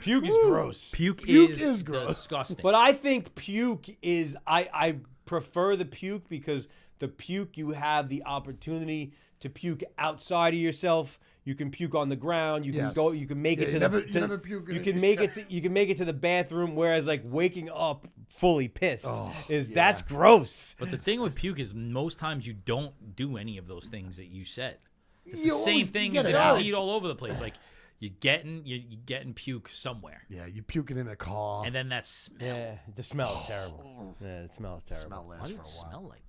Puke is gross. Puke Puke is is gross. disgusting. But I think puke is I prefer the puke because the puke you have the opportunity to puke outside of yourself. You can puke on the ground. You can Yes. go. You can make Yeah, it to you the. never- to- you never puke in you a- can make it. You can make it to the bathroom. Whereas like waking up fully pissed that's gross. But the thing with puke is most times you don't do any of those things that you said. It's You the same always thing get as it if out. you peed all over the place. Like you're getting puke somewhere, Yeah, you puking in a car. and then that smell. Yeah, the smell is terrible. Yeah, the smell is terrible. Smell Why lasts does for it a while. smell like that?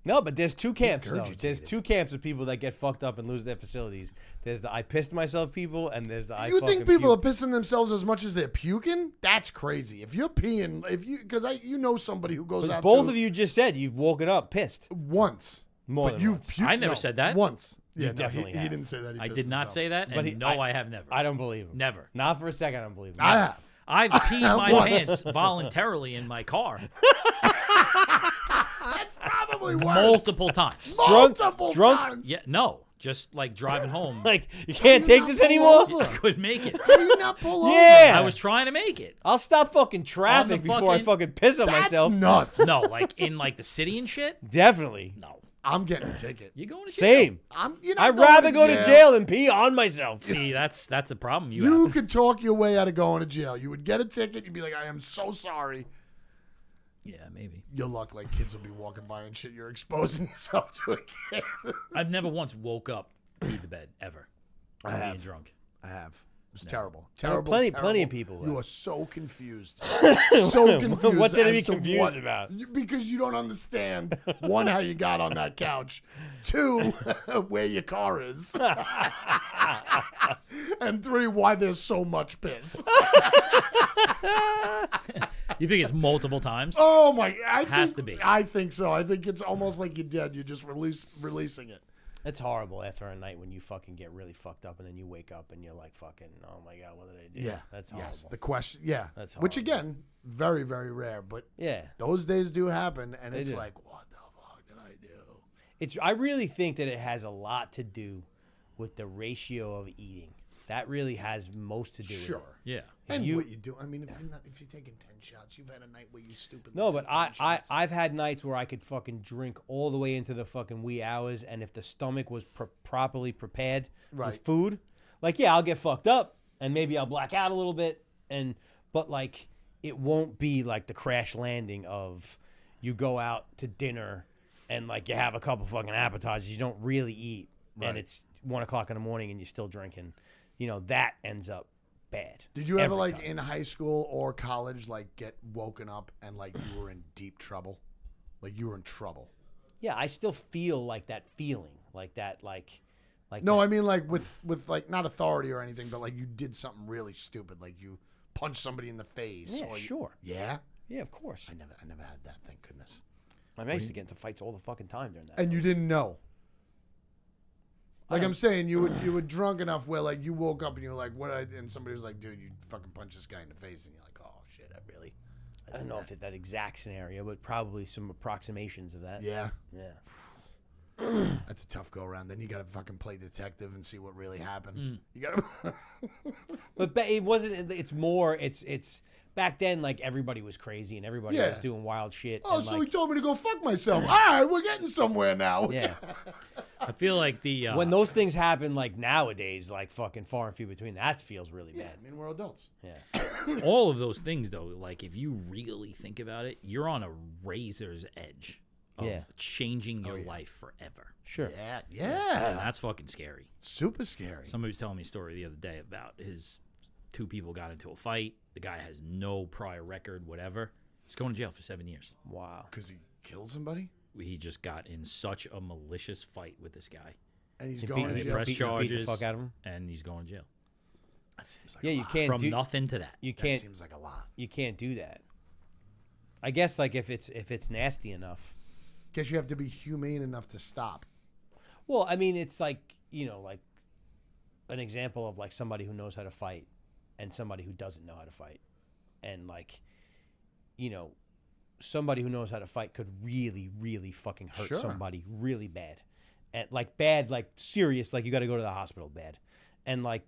No, but there's two camps though. Regurgitated. There's two camps of people that get fucked up and lose their facilities. There's the I pissed myself people, and there's the I. You think fucking people puked. are pissing themselves as much as they're puking? That's crazy. If you're peeing, because you know somebody who goes But out. both to of you just said you've woken up pissed. once. More but than you've once. puked. I never said that. Once. Yeah, definitely he have. didn't say that. He I pissed did not himself. say that, But and he- no, I- I have never. I don't believe him. Never. Not for a second. I don't believe him. I have. I've peed my Once. pants voluntarily in my car That's probably worse. multiple times. Multiple drunk- times. Yeah, no, just like driving home. Like you can't you take not this pull anymore. over? I couldn't make it. How do you not pull over? Yeah. I was trying to make it. I'll stop fucking traffic before I fucking- fucking piss on That's myself. nuts. No, like in like the city and shit. Definitely. No, I'm getting a ticket. you're going to jail. Same. You're not I'd going rather go to jail than pee on myself. See, that's a problem. You You have. could talk your way out of going to jail. You would get a ticket. You'd be like, I am so sorry. Yeah, maybe. Your luck, like kids will be walking by and shit. You're exposing yourself to it again. I've never once woke up, peed the bed ever. I Being have. drunk. I have. It was terrible. There are Terrible. plenty terrible. of people, You though. are so confused. So confused. What's there to as be confused about? Because you don't understand, one, how you got on that couch. Two, where your car is. And three, why there's so much piss. You think it's multiple times? Oh my! Has to be. I think so. I think it's almost like you're dead. You're just releasing it. It's horrible after a night when you fucking get really fucked up and then you wake up and you're like fucking, oh my God, what did I do? Yeah, That's horrible. yes. The question, yeah, That's which horrible. again, very very rare, but Yeah. those days do happen, and They it's do. like, what the fuck did I do? I really think that it has a lot to do with the ratio of eating. That really has most to do with it. Sure. Yeah. And you- what you do? I mean, if you're taking 10 shots, you've had a night where you stupidly. No, but took 10 shots. I've had nights where I could fucking drink all the way into the fucking wee hours, and if the stomach was properly prepared Right. with food, like yeah, I'll get fucked up and maybe I'll black out a little bit, but like it won't be like the crash landing of you go out to dinner and like you have a couple fucking appetizers, you don't really eat, Right. and it's 1 o'clock in the morning and you're still drinking. You know that ends up bad. Did you ever, every like, time. in high school or college, like, get woken up and, like, you were in deep trouble? Like, you were in trouble? Yeah, I still feel like that feeling, like that, like No, that. I mean, like, with like, not authority or anything, but, like, you did something really stupid. Like, you punched somebody in the face. Yeah, or you- sure. Yeah? Yeah, of course. I never had that, thank goodness. I used to get into fights all the fucking time during that. And you didn't know? Like I'm saying, you were drunk enough where, like, you woke up and you were like, "What?" And somebody was like, "Dude, you fucking punched this guy in the face," and you're like, "Oh shit, I I don't know if it's that exact scenario, but probably some approximations of that. Yeah. Yeah. That's a tough go around. Then you got to fucking play detective and see what really happened. You got to. But it wasn't. It's more. It's back then. Like everybody was crazy and everybody was doing wild shit. Oh, and so like, he told me to go fuck myself. All right, we're getting somewhere now. yeah. I feel like the When those things happen, like nowadays, like fucking far and few between, that feels really Yeah, bad. I mean, we're adults. Yeah. all of those things though, like if you really think about it, you're on a razor's edge of changing your life forever. Sure. Yeah, And yeah. that's fucking scary. Super scary. Somebody was telling me a story the other day about his two people got into a fight. The guy has no prior record, whatever. He's going to jail for 7 years. Wow. Because he killed somebody? He just got in such a malicious fight with this guy. And he's He going beat- to They he jail. press beat the charges, fuck out of him. and he's going to jail. That seems like Yeah, a you lot. can't From do. nothing to that. You That can't. seems like a lot. You can't do that. I guess like if it's nasty enough. Guess you have to be humane enough to stop. Well, I mean, it's like like an example of like somebody who knows how to fight and somebody who doesn't know how to fight, and like, somebody who knows how to fight could really, really fucking hurt Sure. somebody really bad, and like bad, like serious, like you got to go to the hospital bad, and like,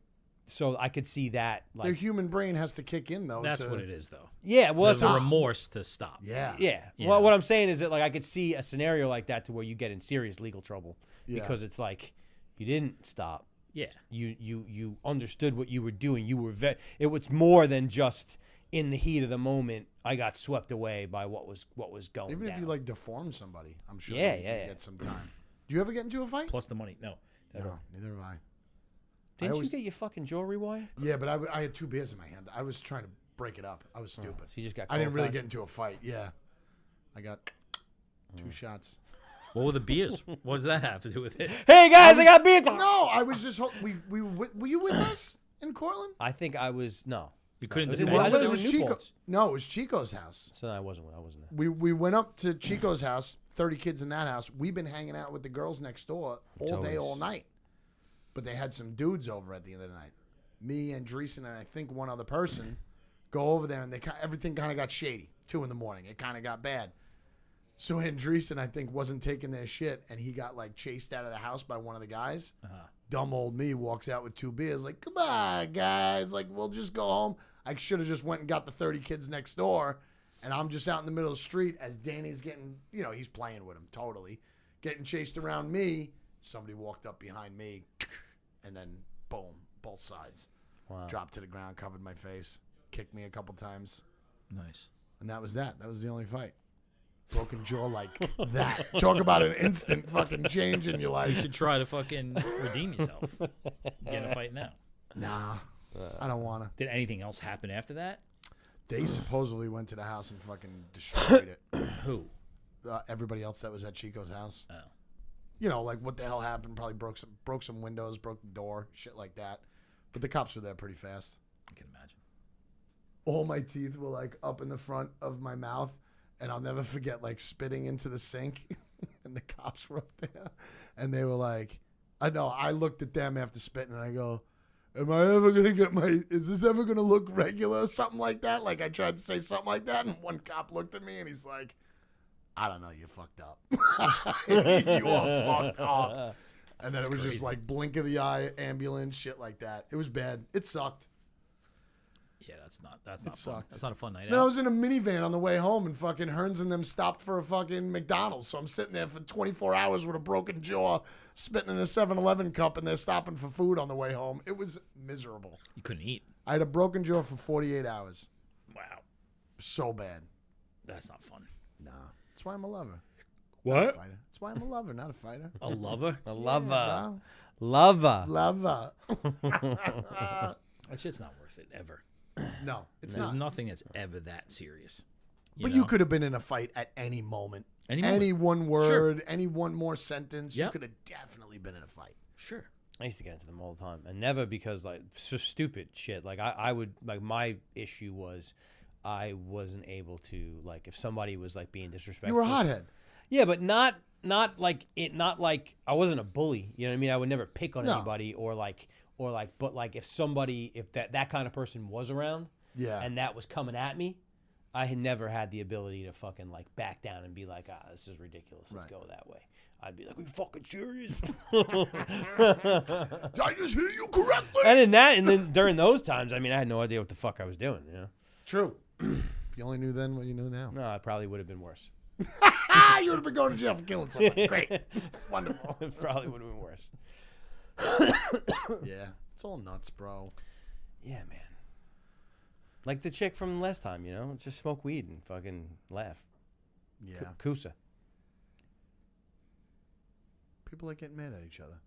so I could see that Their like, human brain has to kick in, though. That's to, what it is, though. yeah, well, There's that's the what- remorse to stop. Yeah. yeah. Yeah. Well, what I'm saying is that like I could see a scenario like that to where you get in serious legal trouble Yeah. because it's like you didn't stop. Yeah. You understood what you were doing. You were it was more than just in the heat of the moment. I got swept away by what was going. Even if down. you like deform somebody, I'm sure Yeah, you yeah, can yeah. get some time. Do you ever get into a fight? Plus the money. No. No, neither have I. Didn't always- you get your fucking jaw rewired? Yeah, but I had 2 beers in my hand. I was trying to break it up. I was stupid. So you just got. I didn't really cold get into a fight. Yeah, I got 2 shots. What were the beers? What does that have to do with it? Hey guys, I got beer. No, I was just. Were you with us in Cortland? I think I was no. You couldn't It was defend in- I thought yourself? it was Chico. Newport's. No, it was Chico's house. So I wasn't there. We went up to Chico's house. 30 kids in that house. We've been hanging out with the girls next door all day, all night. But they had some dudes over at the end of the night. Me, Andreessen, and I think one other person go over there, and everything kind of got shady. 2 in the morning. It kind of got bad. So Andreessen, I think, wasn't taking their shit, and he got like chased out of the house by one of the guys. Dumb old me walks out with 2 beers, like, come on, guys, like, we'll just go home. I should have just went and got the 30 kids next door, and I'm just out in the middle of the street as Danny's getting, he's playing with him totally, getting chased around me. Somebody walked up behind me, and then boom, both sides. Wow. Dropped to the ground, covered my face, kicked me a couple times, Nice. and that was that. That was the only fight. Broken jaw like that. Talk about an instant fucking change in your You life. should try to fucking redeem yourself. Get in a fight now. Nah, I don't want to. Did anything else happen after that? They supposedly went to the house and fucking destroyed it. Who? Everybody else that was at Chico's house. Oh. Like what the hell happened? Probably broke some windows, broke the door, shit like that. But the cops were there pretty fast. I can imagine. All my teeth were like up in the front of my mouth, and I'll never forget like spitting into the sink, and the cops were up there, and they were like, I looked at them after spitting, and I go, am I ever going to get is this ever going to look regular? Something like that. Like I tried to say something like that, and one cop looked at me, and he's like, I don't know, you fucked up. You are fucked up. And then it was just like blink of the eye, ambulance, shit like that. It was bad. It sucked. Yeah, that's not fun. sucked. That's not a fun night Then I out. was in a minivan on the way home, and fucking Hearns and them stopped for a fucking McDonald's. So I'm sitting there for 24 hours with a broken jaw, spitting in a 7-Eleven cup, and they're stopping for food on the way home. It was miserable. You couldn't eat. I had a broken jaw for 48 hours. Wow. So bad. That's not fun. Nah. That's why I'm a lover. What? Not a fighter. That's why I'm a lover, not a fighter. A lover? A lover, Yeah, lover. lover. That shit's not worth it ever. No, it's There's not. nothing that's ever that serious. But know? you could have been in a fight at any moment. Any moment. Any one word, any one more sentence. You Yep. could have definitely been in a fight. Sure. I used to get into them all the time, and never because like so stupid shit. Like I would like my issue was I wasn't able to like if somebody was like being disrespectful. You were a hothead. Yeah, but not like I wasn't a bully. You know what I mean? I would never pick on No. anybody or but like if that kind of person was around, Yeah. and that was coming at me, I had never had the ability to fucking like back down and be like, this is ridiculous. Let's Right. go that way. I'd be like, "Are you fucking serious?" Did I just hear you correctly? And then during those times, I mean, I had no idea what the fuck I was doing. You know. True. If you only knew then what you know now. No, it probably would have been worse. You would have been going to jail for killing somebody. Great. Wonderful. It probably would have been worse. Yeah. It's all nuts, bro. Yeah, man. Like the chick from last time, you know, just smoke weed and fucking laugh. Yeah. Kusa. People like getting mad at each other.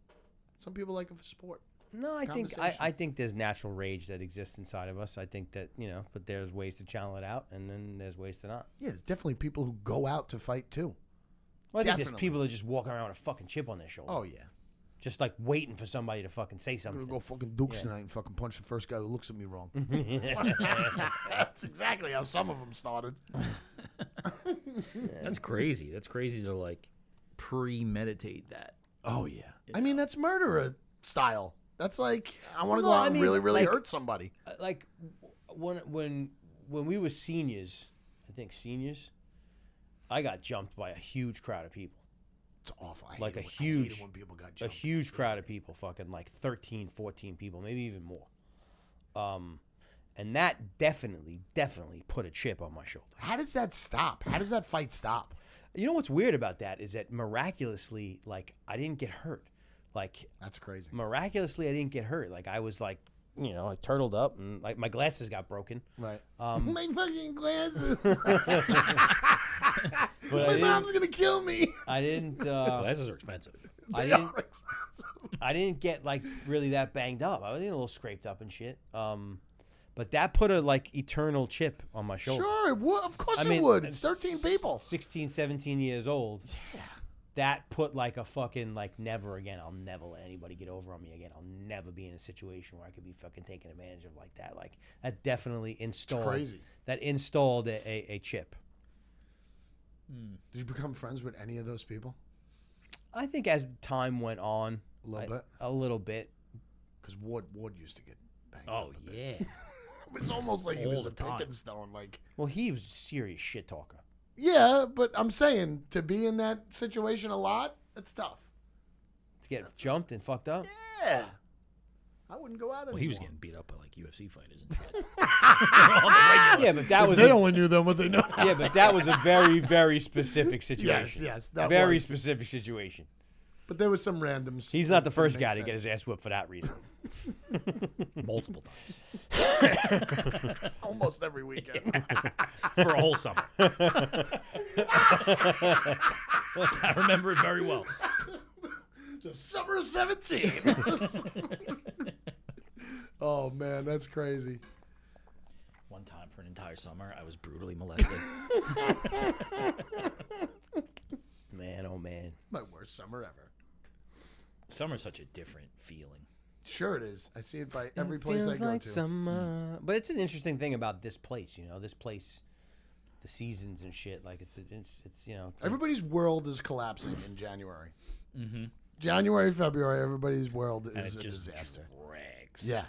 Some people like it for sport. No, I think there's natural rage that exists inside of us. I think that, you know, but there's ways to channel it out, and then there's ways to not. Yeah, there's definitely people who go out to fight too. Well, I think there's people that just walk around with a fucking chip on their shoulder. Oh yeah. Just like waiting for somebody to fucking say I'm something. gonna go fucking Dukes tonight and fucking punch the first guy who looks at me wrong. That's exactly how some of them started. That's crazy. That's crazy to like premeditate that. Oh yeah. I mean, that's murderer style. That's like I want to go out and really like, hurt somebody. Like when we were seniors, I got jumped by a huge crowd of people. It's awful. I Like hate a it huge, when people got a jumped. huge crowd of people, fucking like 13, 14 people, maybe even more. And that definitely put a chip on my shoulder. How does that stop? How does that fight stop? You know what's weird about that is that miraculously, like, I didn't get hurt. Like, That's crazy. miraculously, I didn't get hurt. Like, I was like, you know, I turtled up and like my glasses got broken. Right. My fucking glasses. But My mom's gonna kill me. I didn't. Glasses are expensive. I didn't get like really that banged up. I was a little scraped up and shit. But that put a like eternal chip on my shoulder. Sure, it would. Of course I mean, it would. It's 13 people. 16, 17 years old. Yeah. That put like a fucking like never again. I'll never let anybody get over on me again. I'll never be in a situation where I could be fucking taken advantage of like that. Like that definitely installed. Crazy. That installed a chip. Did you become friends with any of those people? I think as time went on, A little bit. bit. Because Ward used to get banged Oh up a bit. yeah. It's almost like he All was the a time. picking stone. Like, Well, he was a serious shit talker. yeah, but I'm saying to be in that situation a lot, that's tough. To get jumped and fucked up. Yeah. I wouldn't go out anymore. Well, he was getting beat up by like UFC fighters and shit. Yeah, but that was They only knew them what they know. yeah, but that was a very, very specific situation. Yes, that Very was. specific situation. But there was some randoms. He's not the that first make guy to sense. get his ass whipped for that reason. Multiple times Almost every weekend. for a whole summer. I remember it very well. The summer of 17. Oh, man, that's crazy. One time for an entire summer, I was brutally molested. Man, oh man. My worst summer ever. Summer's such a different feeling. Sure it is. I see it by every place I Feels go like to. summer. But it's an interesting thing about this place, you know. This place, the seasons and shit. Like it's you know. Everybody's world is collapsing in January. Mm-hmm. January, February, everybody's world And is it a just disaster. drags. Yeah.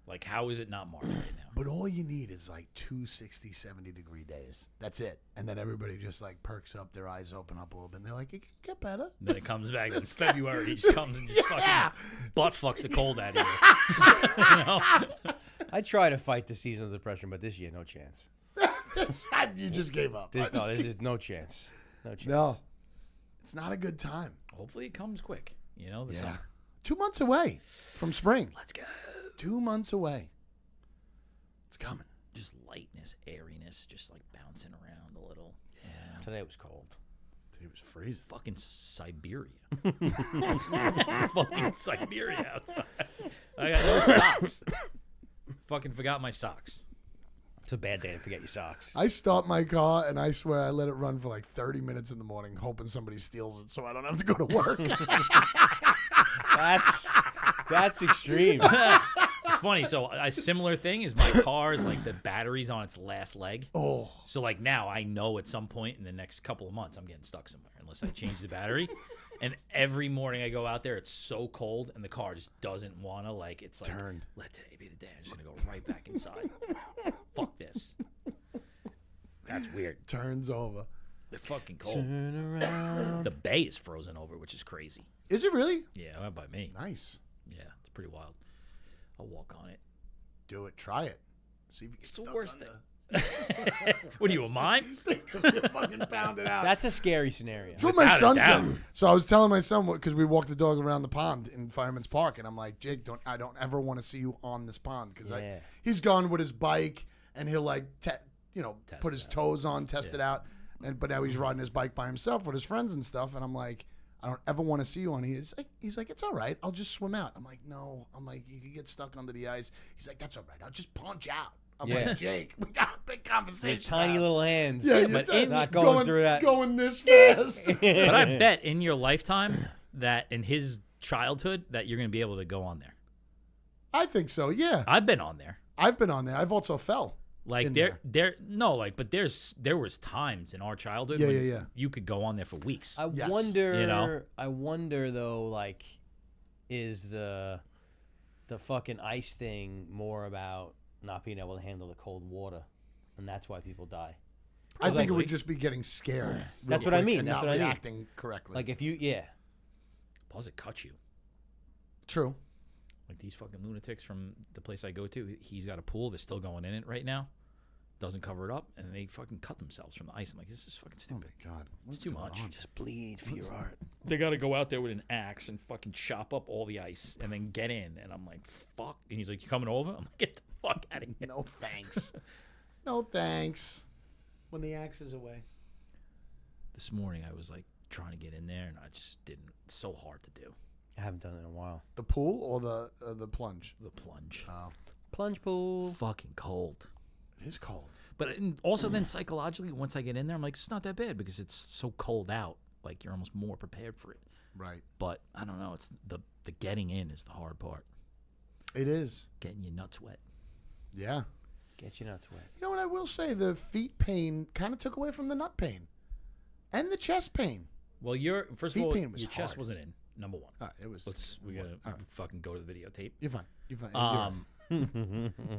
Like, how is it not March right now? But all you need is like 2 60, 70-degree days. That's it. And then everybody just like perks up, their eyes open up a little bit, and they're like, it can get better. And then it comes back in February. He just comes and just fucking butt fucks the cold out of you. You know? I try to fight the seasonal depression, but this year, no chance. You just gave up. There's just no chance. No chance. No. It's not a good time. Hopefully it comes quick. You know, the summer. 2 months away from spring. Let's go. 2 months away. It's coming. Just lightness, airiness, just like bouncing around a little. Yeah. Today was cold. Dude, it was freezing. Fucking Siberia. Fucking Siberia outside. I got no socks. Fucking forgot my socks. It's a bad day to forget your socks. I start my car, and I swear I let it run for like 30 minutes in the morning, hoping somebody steals it so I don't have to go to work. That's extreme. It's funny. So a similar thing is my car is like the battery's on its last leg. Oh. So like now I know at some point in the next couple of months I'm getting stuck somewhere unless I change the battery. And every morning I go out there, it's so cold, and the car just doesn't want to, like, it's like, Turned. let today be the day. I'm just going to go right back inside. Fuck this. That's weird. Turns over. They're fucking cold. Turn around. The bay is frozen over, which is crazy. Is it really? Yeah, not by me. Nice. Yeah, it's pretty wild. I'll walk on it. Do it. Try it. See if you get It's the stuck worst on thing. What are you, a mime? You fucking pound it out. That's a scary scenario. That's what my Without a son doubt. said. So I was telling my son because we walked the dog around the pond in Fireman's Park, and I'm like, Jake, I don't ever want to see you on this pond because Yeah. he's gone with his bike and he'll like Test put his it out. toes on, test it out, but now he's riding his bike by himself with his friends and stuff, and I'm like, I don't ever want to see you on. He's like, it's all right, I'll just swim out. I'm like, no, I'm like, you could get stuck under the ice. He's like, that's all right, I'll just punch out. I'm Yeah. like, Jake, we got a big conversation. Your tiny now." little hands. Yeah, But you're not going through that. Going this fast. But I bet in your lifetime that in his childhood that you're going to be able to go on there. I think so. Yeah, I've been on there. I've been on there. I've also fell. Like In there was times in our childhood Yeah, when yeah, yeah. you could go on there for weeks. I Yes. wonder. You know? I wonder though. Like, is the fucking ice thing more about not being able to handle the cold water, and that's why people die? I think it Probably. would just be getting scared. real That's what I quick mean, and that's not what I mean. reacting correctly. Like if you, yeah, Plus, it cuts you. True. Like these fucking lunatics from the place I go to, he's got a pool. They're still going in it right now. Doesn't cover it up, and they fucking cut themselves from the ice. I'm like, this is fucking Oh stupid. my god, It's too much. just bleed for your art. They got to go out there with an axe and fucking chop up all the ice and then get in. And I'm like, fuck. And he's like, you coming over? I'm like, get the fuck out of here. No thanks. No thanks. When the axe is away. This morning, I was like trying to get in there, and I just didn't. It's so hard to do. I haven't done it in a while. The pool or the plunge? The plunge. Plunge pool. Fucking cold. It is cold. But also then psychologically, once I get in there, I'm like, it's not that bad because it's so cold out. Like you're almost more prepared for it. Right. But I don't know. It's the getting in is the hard part. It is. Getting your nuts wet. Yeah. Get your nuts wet. You know what I will say? The feet pain kind of took away from the nut pain, and the chest pain. Well, first Feet of all, pain was your chest hard. wasn't in. Number one. All right, it was. We gotta All right. fucking go to the videotape. You're fine. You're fine.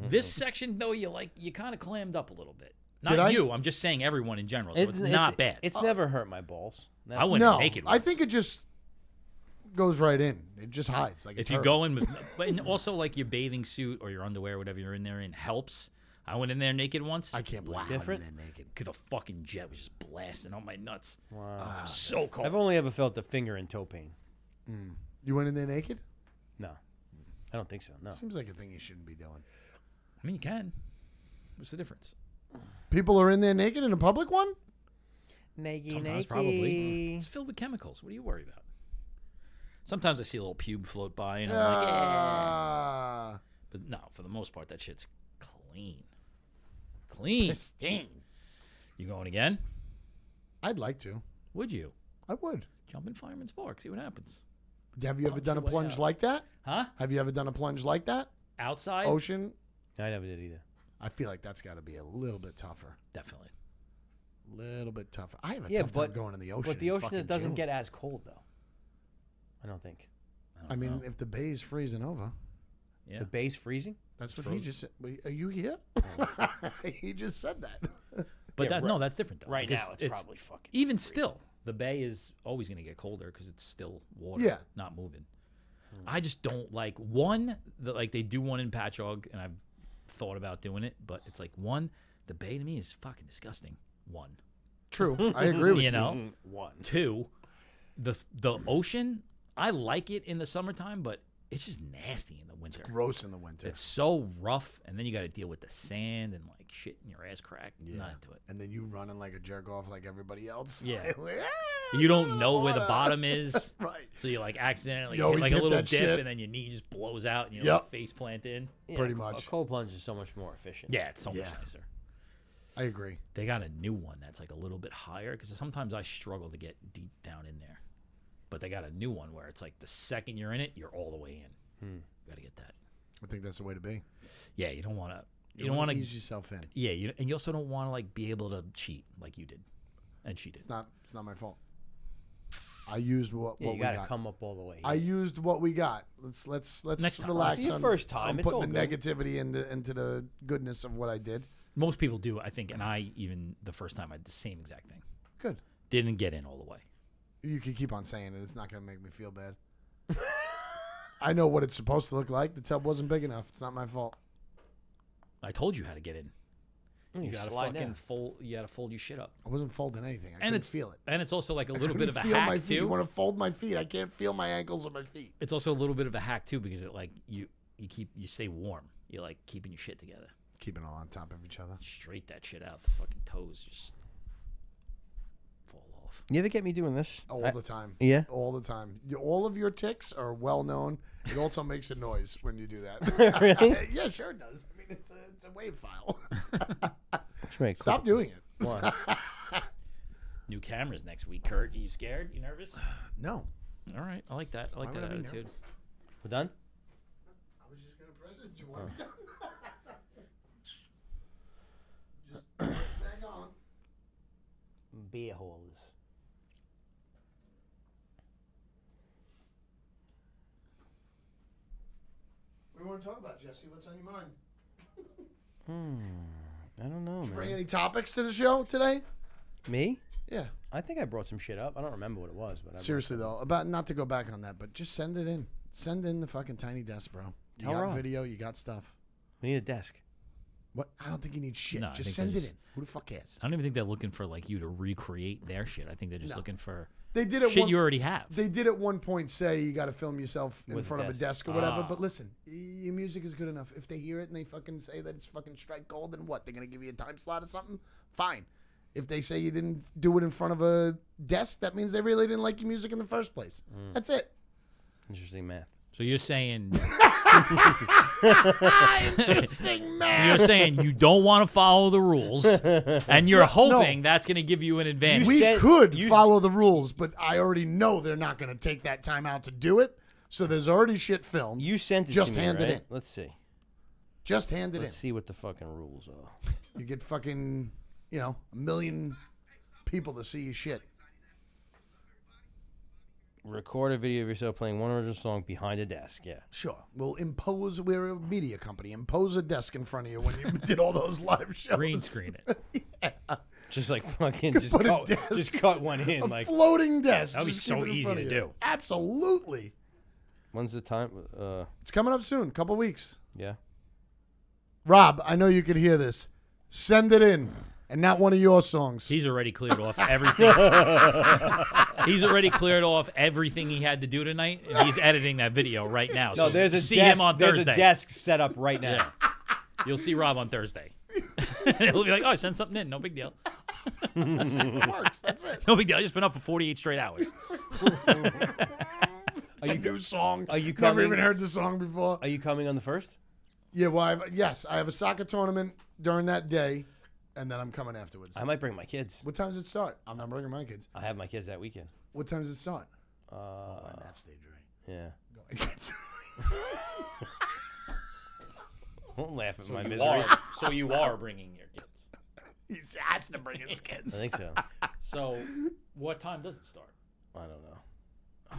This section though, you kind of clammed up a little bit. Did Not I? you. I'm just saying everyone in general. So it's not bad. It's never hurt my balls. I went no, naked. I Once. think it just goes right in. It just hides. Like if you go in with, but and also like your bathing suit or your underwear, whatever you're in there in, helps. I went in there naked once. I can't believe Different? I'm naked. Cause the fucking jet was just blasting on my nuts. Wow. So cold. I've only ever felt the finger and toe pain. You went in there naked? No, I don't think so. No. Seems like a thing you shouldn't be doing. I mean, you can. What's the difference? People are in there naked in a public one? Sometimes probably. It's filled with chemicals. What do you worry about? Sometimes I see a little pube float by and I'm like, yeah. Ah, But no, for the most part, that shit's clean. Clean. pristine. You going again? I'd like to. Would you? I would. Jump in Fireman's Park, see what happens. Have you ever Punch done a your way plunge out. like that? Huh? Have you ever done a plunge like that? Outside? Ocean? I never did either. I feel like that's got to be a little bit tougher. Definitely. Little bit tougher. I have a Yeah, tough time but- going in the ocean. But the in ocean fucking doesn't June. get as cold though. I don't think. I mean, know. if the bay's freezing over, Yeah. The bay's freezing. that's what frozen. he just said. Wait, are you here? He just said that. But Yeah, no, that's different though. Right because now, it's probably fucking. even still, the bay is always going to get colder because it's still water, Yeah. not moving. I just don't like like they do one in Patchogue, and I've thought about doing it, but it's like the bay to me is fucking disgusting. One, True. I agree with you. you know, One. two, the ocean. I like it in the summertime, but it's just nasty in the winter. Gross in the winter. It's so rough, and then you got to deal with the sand and like shit in your ass crack. Yeah. Not into it. And then you running like a jerk off like everybody else. Yeah. Like, You don't know where the bottom is, Right. so you like accidentally You hit always like a hit little that dip, shit. and then your knee just blows out, and you Yep. like face plant in. Yeah, Pretty a much. cold plunge is so much more efficient. Yeah, it's so much Yeah. nicer. I agree. They got a new one that's like a little bit higher because sometimes I struggle to get deep down in there, but they got a new one where it's like the second you're in it, you're all the way in. Got to get that. I think that's the way to be. Yeah, you don't want to. You don't want to. ease yourself in. Yeah, and you also don't want to like be able to cheat like you did, and she did. It's not my fault. I used what Yeah, you we gotta got. come up all the way. I used what we got. Let's Next time. relax. It's your on, first time. on It's putting all the good. negativity into the goodness of what I did. Most people do, I think, and I even the first time I did the same exact thing. Good. Didn't get in all the way. You can keep on saying it. It's not going to make me feel bad. I know what it's supposed to look like. The tub wasn't big enough. It's not my fault. I told you how to get in. You gotta slide fucking down. fold. You gotta fold your shit up. I wasn't folding anything. I And couldn't it's feel it. And it's also like a little I bit of a couldn't feel my hack feet. You too. want to fold my feet? I can't feel my ankles or my feet. It's also a little bit of a hack too because it like you stay warm. You're like keeping your shit together. Keeping all on top of each other. Straight that shit out. The fucking toes just fall off. You ever get me doing this? All the time. Yeah? All the time. All of your ticks are well known. It also makes a noise when you do that. Really? Yeah, sure it does. I mean, it's a wave file. Right, Stop doing it. Why? New cameras next week, Kurt. Are you scared? You nervous? No. All right. I like that. I like Why that would I be attitude. nervous? We're done? I was just going to press it. Do you want me done? Just back on. Beer holders. What do you want to talk about, Jesse? What's on your mind? I don't know, Did you bring man. any topics to the show today? Me? Yeah. I think I brought some shit up. I don't remember what it was, but Seriously, though, about not to go back on that, but just send it in. Send in the fucking tiny desk, bro. You Tell got Rob. video, you got stuff. we need a desk. What? I don't think you need shit. No, I just think send they're it just- in. Who the fuck cares? I don't even think they're looking for like you to recreate their shit. I think they're just No. looking for They did it. shit you already have. They did at one point say you got to film yourself in With a front of a desk. desk or whatever. Ah. But listen, your music is good enough. If they hear it and they fucking say that it's fucking strike gold, then what? They're gonna give you a time slot or something? Fine. If they say you didn't do it in front of a desk, that means they really didn't like your music in the first place. That's it. Interesting math. So you're saying Interesting, so man. you're saying you don't want to follow the rules, and you're hoping that's going to give you an advantage. We said- could you- follow the rules, but I already know they're not going to take that time out to do it. So there's already shit filmed. You sent it Just to me, hand it right? in. Let's see. Just hand it Let's in. see what the fucking rules are. You get fucking, a million people to see your shit. Record a video of yourself playing one original song behind a desk. Yeah. Sure. We're a media company. Impose a desk in front of you when you did all those live shows. Green screen it. Just like fucking, put a desk- just cut one in. A Like, floating desk. That'd be Just so keep it in easy front to of do. you. Absolutely. when's the time? It's coming up soon. Couple weeks. Yeah. Rob, I know you could hear this. Send it in. And not one of your songs. He's already cleared off everything. He's already cleared off everything he had to do tonight, and he's editing that video right now. No, So there's a see desk. him on There's Thursday. a desk set up right now. Yeah. You'll see Rob on Thursday. He'll be like, "Oh, send something in. No big deal. It works. That's it. No big deal. I just been up for 48 straight hours." It's a new song. Are you Never coming? even heard the song before. Are you coming on the first? Yeah, well, I have a soccer tournament during that day, and then I'm coming afterwards. I might bring my kids. What time does it start? I'm not bringing my kids. I have my kids that weekend. What time does it start? Uh, On that stage, right? yeah. Going. Don't laugh at my You misery. are- so you are bringing your kids. He has to bring his I kids. think so. So what time does it start? I don't know.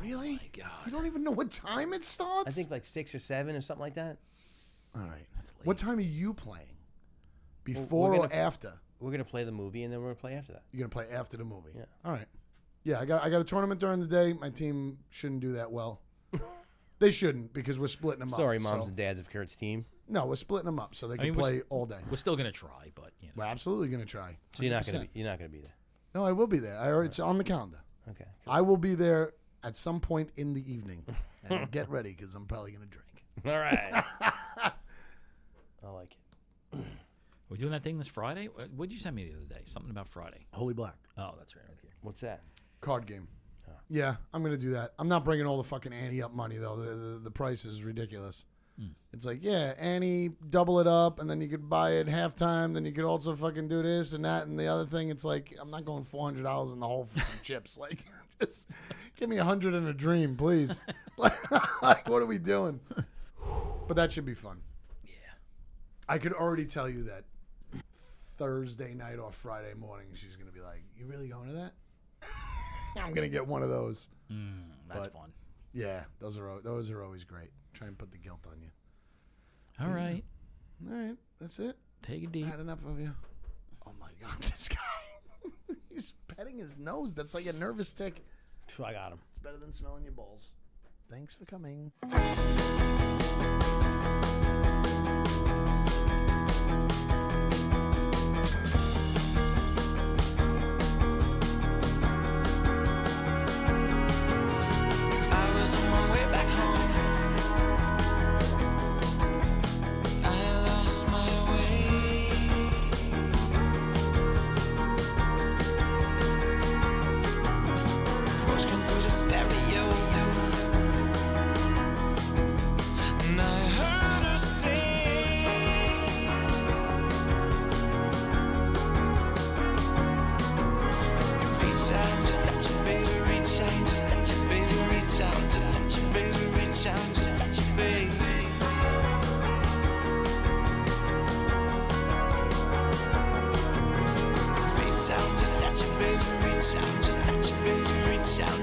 Really? You don't even know what time it starts? I think like 6 or 7 or something like that. All right. That's late. What time are you playing? Before we're or gonna- after? We're gonna play the movie and then we're gonna play after that. You're gonna play after the movie. Yeah. All right. Yeah, I got a tournament during the day. My team shouldn't do that well. They shouldn't because we're splitting them up. Sorry, moms so- and dads of Kurt's team. No, we're splitting them up so they can mean, play all day. We're still gonna try, but you know. We're absolutely gonna try. So you're not 100%. gonna be there. No, I will be there. It's on the calendar. Okay. I will be there at some point in the evening. And get ready because I'm probably gonna drink. All right. I like it. We're doing that thing this Friday. What did you send me the other day? Something about Friday. Holy Black Oh, that's right. Okay. What's that? card game. Yeah, I'm gonna do that. I'm not bringing all the fucking ante up money though. The price is ridiculous. It's like, yeah, ante, double it up, and then you could buy it halftime. Then you could also fucking do this and that and the other thing. It's like I'm not going $400 in the hole for some chips. Like, just give me 100 in a dream, please. Like, what are we doing? But that should be fun. Yeah. I could already tell you that Thursday night or Friday morning, she's gonna be like, "You really going to that?" I'm gonna get one of those. That's But- fun. Yeah, those are always great. Try and put the guilt on you. All right. All right, that's it. Take a I deep. had enough of you. Oh my God, this guy. He's petting his nose. That's like a nervous tick. I got him. It's better than smelling your balls. Thanks for coming.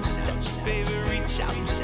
Just touch it, baby, reach out.